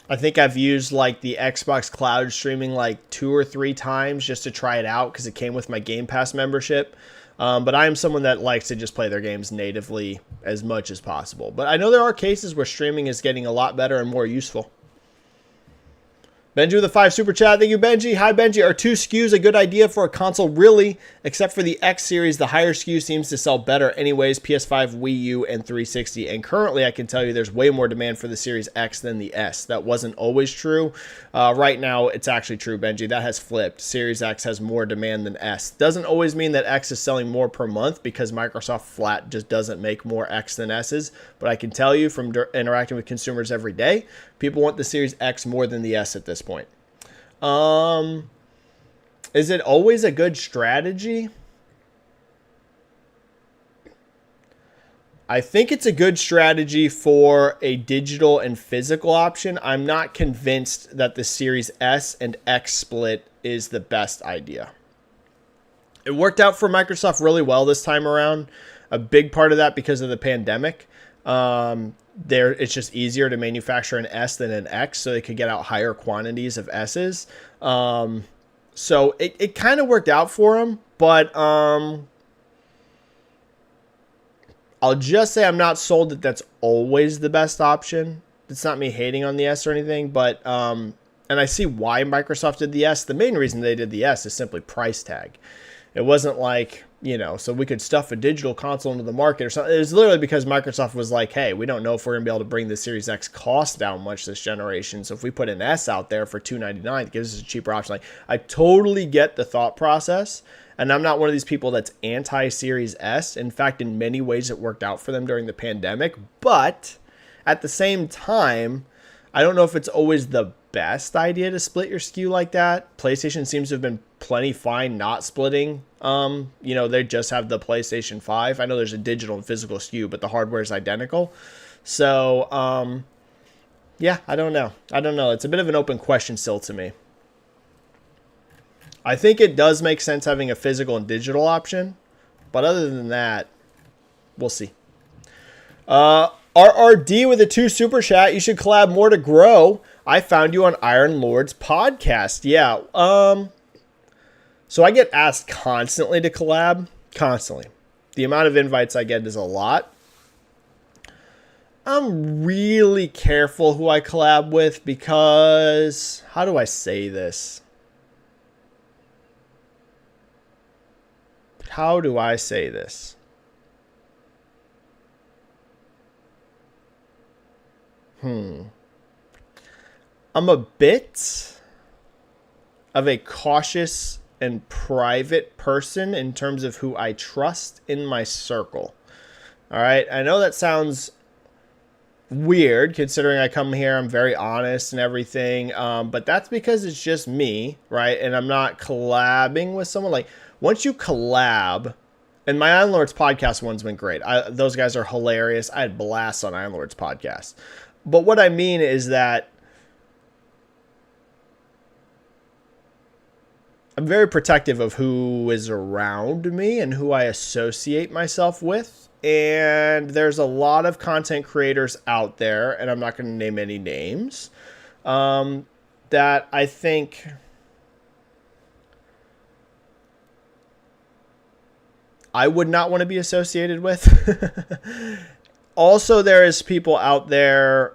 I think I've used like the Xbox Cloud streaming like 2 or 3 times just to try it out because it came with my Game Pass membership. But I am someone that likes to just play their games natively as much as possible. But I know there are cases where streaming is getting a lot better and more useful. Benji with a 5 super chat. Thank you, Benji. Hi, Benji. Are 2 SKUs a good idea for a console? Really? Except for the X series, the higher SKU seems to sell better anyways. PS5, Wii U, and 360. And currently, I can tell you there's way more demand for the Series X than the S. That wasn't always true. Right now, it's actually true, Benji. That has flipped. Series X has more demand than S. Doesn't always mean that X is selling more per month because Microsoft flat just doesn't make more X than S's. But I can tell you from interacting with consumers every day, people want the Series X more than the S at this point. Is it always a good strategy? I think it's a good strategy for a digital and physical option. I'm not convinced that the Series S and X split is the best idea. It worked out for Microsoft really well this time around. A big part of that because of the pandemic. It's just easier to manufacture an S than an X, so they could get out higher quantities of S's. So it kind of worked out for them, but I'll just say I'm not sold that that's always the best option. It's not me hating on the S or anything, but and I see why Microsoft did the S. The main reason they did the S is simply price tag. It wasn't like, so we could stuff a digital console into the market or something. It was literally because Microsoft was like, hey, we don't know if we're going to be able to bring the Series X cost down much this generation. So if we put an S out there for $299, it gives us a cheaper option. Like, I totally get the thought process. And I'm not one of these people that's anti-Series S. In fact, in many ways, it worked out for them during the pandemic. But at the same time, I don't know if it's always the best idea to split your SKU like that. PlayStation seems to have been plenty fine not splitting. They just have the PlayStation 5. I know there's a digital and physical SKU, but the hardware is identical. So, yeah, I don't know. It's a bit of an open question still to me. I think it does make sense having a physical and digital option, but other than that, we'll see. RRD with a 2 super chat. You should collab more to grow. I found you on Iron Lord's podcast. Yeah. So I get asked constantly to collab. Constantly. The amount of invites I get is a lot. I'm really careful who I collab with because, how do I say this? How do I say this? I'm a bit of a cautious and private person in terms of who I trust in my circle. All right. I know that sounds weird considering I come here, I'm very honest and everything. But that's because it's just me, right? And I'm not collabing with someone. Like, once you collab, and my Iron Lords podcast one's been great. Those guys are hilarious. I had blasts on Iron Lords podcast. But what I mean is that I'm very protective of who is around me and who I associate myself with. And there's a lot of content creators out there, and I'm not going to name any names, that I think I would not want to be associated with. Also, there is people out there.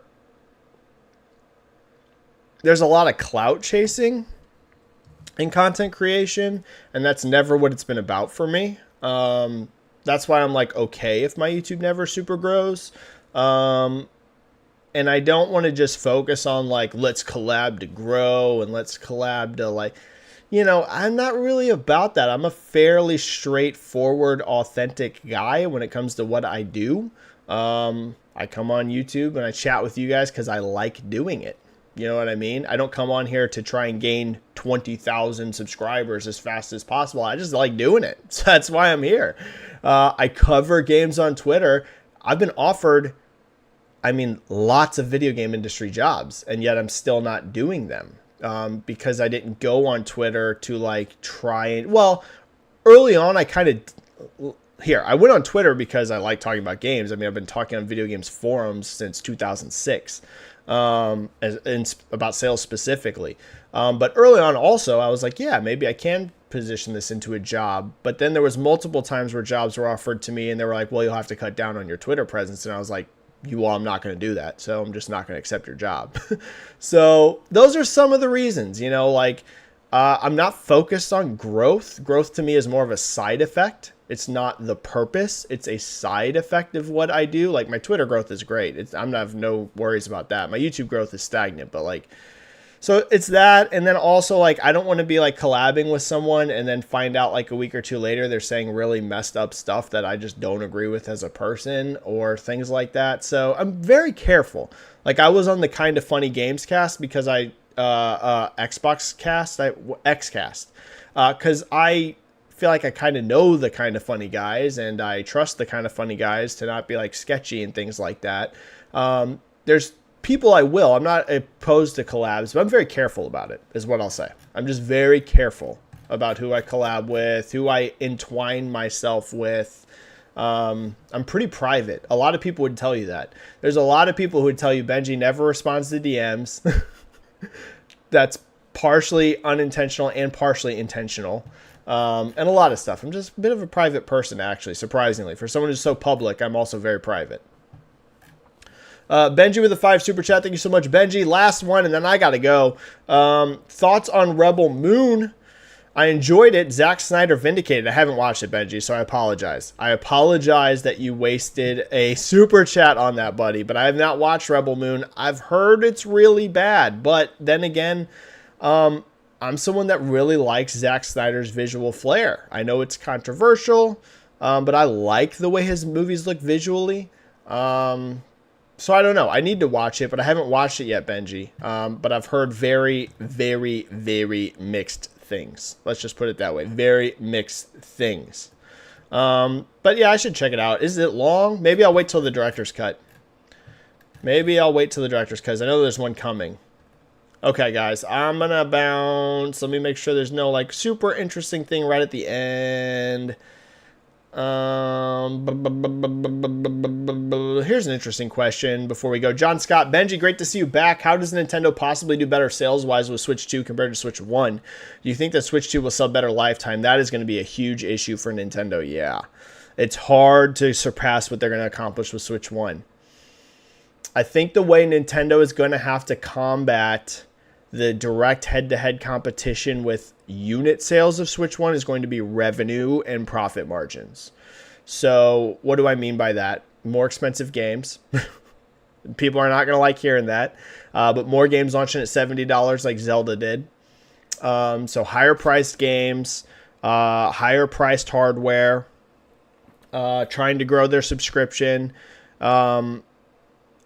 There's a lot of clout chasing in content creation, and that's never what it's been about for me. That's why I'm like, okay, if my YouTube never super grows. And I don't want to just focus on like, let's collab to grow and let's collab to like, I'm not really about that. I'm a fairly straightforward, authentic guy when it comes to what I do. I come on YouTube and I chat with you guys because I like doing it. You know what I mean? I don't come on here to try and gain 20,000 subscribers as fast as possible. I just like doing it. So that's why I'm here. I cover games on Twitter. I've been offered, lots of video game industry jobs, and yet I'm still not doing them. Because I didn't go on Twitter to like try and, early on I went on Twitter because I like talking about games. I've been talking on video games forums since 2006, about sales specifically. But early on also I was like, yeah, maybe I can position this into a job. But then there was multiple times where jobs were offered to me and they were like, well, you'll have to cut down on your Twitter presence. And I was like, I'm not going to do that. So I'm just not going to accept your job. So those are some of the reasons, like I'm not focused on growth. Growth to me is more of a side effect. It's not the purpose. It's a side effect of what I do. Like my Twitter growth is great. I'm not have no worries about that. My YouTube growth is stagnant, but like, so it's that. And then also like, I don't want to be like collabing with someone and then find out like a week or two later, they're saying really messed up stuff that I just don't agree with as a person or things like that. So I'm very careful. Like I was on the Kind of Funny Games cast because Xbox cast, Xcast, because I feel like I kind of know the Kind of Funny guys and I trust the Kind of Funny guys to not be like sketchy and things like that. There's people I'm not opposed to collabs, but I'm very careful about it is what I'll say. I'm just very careful about who I collab with, who I entwine myself with. I'm pretty private. A lot of people would tell you that. There's a lot of people who would tell you Benji never responds to DMs. That's partially unintentional and partially intentional. And a lot of stuff. I'm just a bit of a private person, actually, surprisingly. For someone who's so public, I'm also very private. Benji with a 5 super chat. Thank you so much, Benji. Last one, and then I got to go. Thoughts on Rebel Moon? I enjoyed it. Zack Snyder vindicated. I haven't watched it, Benji, so I apologize. I apologize that you wasted a super chat on that, buddy, but I have not watched Rebel Moon. I've heard it's really bad, but then again, I'm someone that really likes Zack Snyder's visual flair. I know it's controversial, but I like the way his movies look visually. So I don't know. I need to watch it, but I haven't watched it yet, Benji. But I've heard very, very, very mixed things. Let's just put it that way. Very mixed things. But yeah, I should check it out. Is it long? Maybe I'll wait till the director's cut. Maybe I'll wait till the director's cut. I know there's one coming. Okay, guys. I'm going to bounce. Let me make sure there's no like super interesting thing right at the end. Here's an interesting question before we go. John Scott, Benji, great to see you back. How does Nintendo possibly do better sales-wise with Switch 2 compared to Switch 1? Do you think that Switch 2 will sell better lifetime? That is going to be a huge issue for Nintendo, yeah. It's hard to surpass what they're going to accomplish with Switch 1. I think the way Nintendo is going to have to combat the direct head-to-head competition with unit sales of Switch 1 is going to be revenue and profit margins. So what do I mean by that? More expensive games. People are not going to like hearing that. But more games launching at $70 like Zelda did. So higher priced games, higher priced hardware, trying to grow their subscription.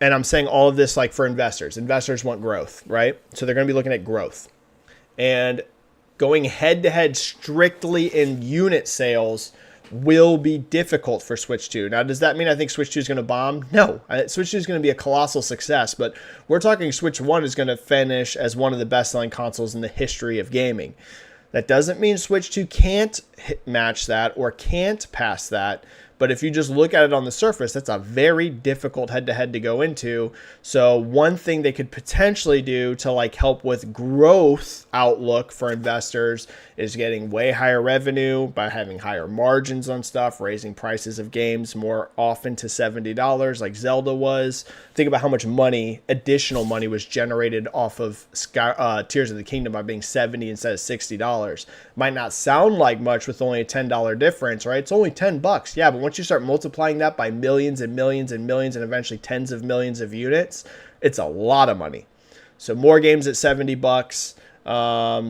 And I'm saying all of this like for investors. Investors want growth, right? So they're going to be looking at growth. And going head-to-head strictly in unit sales will be difficult for Switch 2. Now, does that mean I think Switch 2 is going to bomb? No. Switch 2 is going to be a colossal success, but we're talking Switch 1 is going to finish as one of the best-selling consoles in the history of gaming. That doesn't mean Switch 2 can't match that or can't pass that. But if you just look at it on the surface, that's a very difficult head-to-head to go into. So one thing they could potentially do to like help with growth outlook for investors is getting way higher revenue by having higher margins on stuff, raising prices of games more often to $70 like Zelda was. Think about how much money, additional money was generated off of Tears of the Kingdom by being $70 instead of $60. Might not sound like much with only a $10 difference, right? It's only $10. Yeah, but once you start multiplying that by millions and millions and millions and eventually tens of millions of units, it's a lot of money. So more games at $70.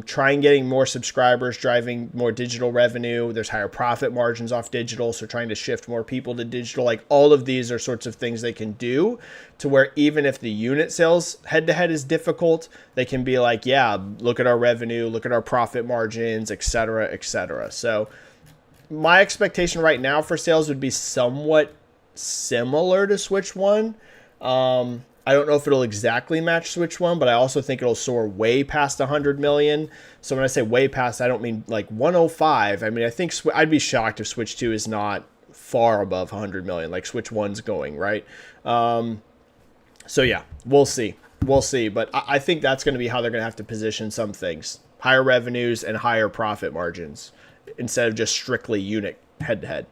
Trying getting more subscribers, driving more digital revenue. There's higher profit margins off digital, so trying to shift more people to digital. Like all of these are sorts of things they can do to where even if the unit sales head-to-head is difficult, they can be like, yeah, look at our revenue, look at our profit margins, et cetera, et cetera. So my expectation right now for sales would be somewhat similar to Switch 1. I don't know if it'll exactly match Switch 1, but I also think it'll soar way past 100 million. So when I say way past, I don't mean like 105. I mean, I think I'd be shocked if Switch 2 is not far above 100 million, like Switch 1's going, right? So yeah, we'll see. We'll see. But I think that's going to be how they're going to have to position some things. Higher revenues and higher profit margins instead of just strictly unit head-to-head.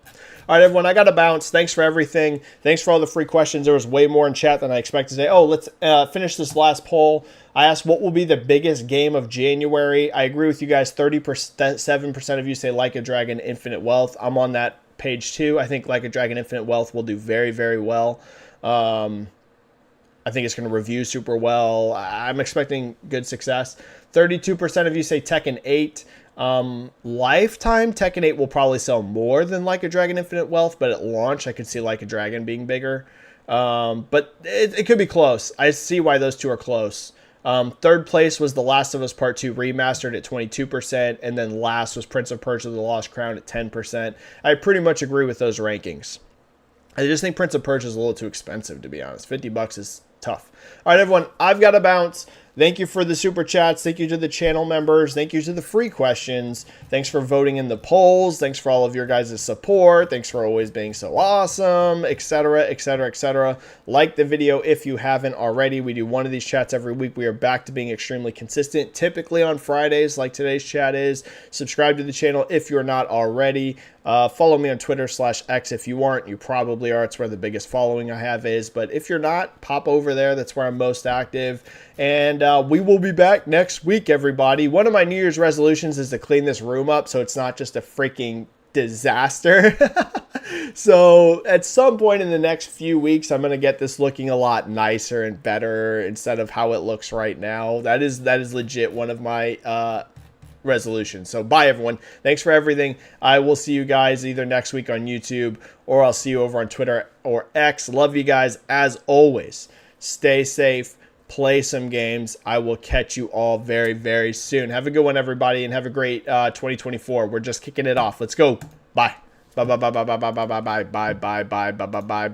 All right, everyone, I got to bounce. Thanks for everything. Thanks for all the free questions. There was way more in chat than I expected today. Oh, let's finish this last poll. I asked what will be the biggest game of January. I agree with you guys. 37% of you say Like a Dragon Infinite Wealth. I'm on that page too. I think Like a Dragon Infinite Wealth will do very, very well. I think it's going to review super well. I'm expecting good success. 32% of you say Tekken 8. Lifetime, Tekken 8 will probably sell more than Like a Dragon Infinite Wealth, but at launch, I could see Like a Dragon being bigger. But it could be close. I see why those two are close. Third place was The Last of Us Part 2 Remastered at 22%, and then last was Prince of Persia: The Lost Crown at 10%. I pretty much agree with those rankings. I just think Prince of Persia is a little too expensive, to be honest. $50 is tough. All right, everyone, I've got to bounce. Thank you for the super chats. Thank you to the channel members. Thank you to the free questions. Thanks for voting in the polls. Thanks for all of your guys' support. Thanks for always being so awesome, etc., etc., etc. Like the video if you haven't already. We do one of these chats every week. We are back to being extremely consistent, typically on Fridays like today's chat is. Subscribe to the channel if you're not already. Follow me on Twitter/X if you aren't. You probably are. It's where the biggest following I have is. But if you're not, pop over there. That's where I'm most active. And we will be back next week, everybody. One of my New Year's resolutions is to clean this room up so it's not just a freaking disaster. So at some point in the next few weeks, I'm going to get this looking a lot nicer and better instead of how it looks right now. That is legit one of my resolution. So bye, everyone. Thanks for everything. I will see you guys either next week on YouTube or I'll see you over on Twitter or X. Love you guys as always. Stay safe. Play some games. I will catch you all very, very soon. Have a good one, everybody, and have a great 2024. We're just kicking it off. Let's go. Bye. Bye, bye, bye, bye, bye, bye, bye, bye, bye, bye, bye, bye, bye, bye.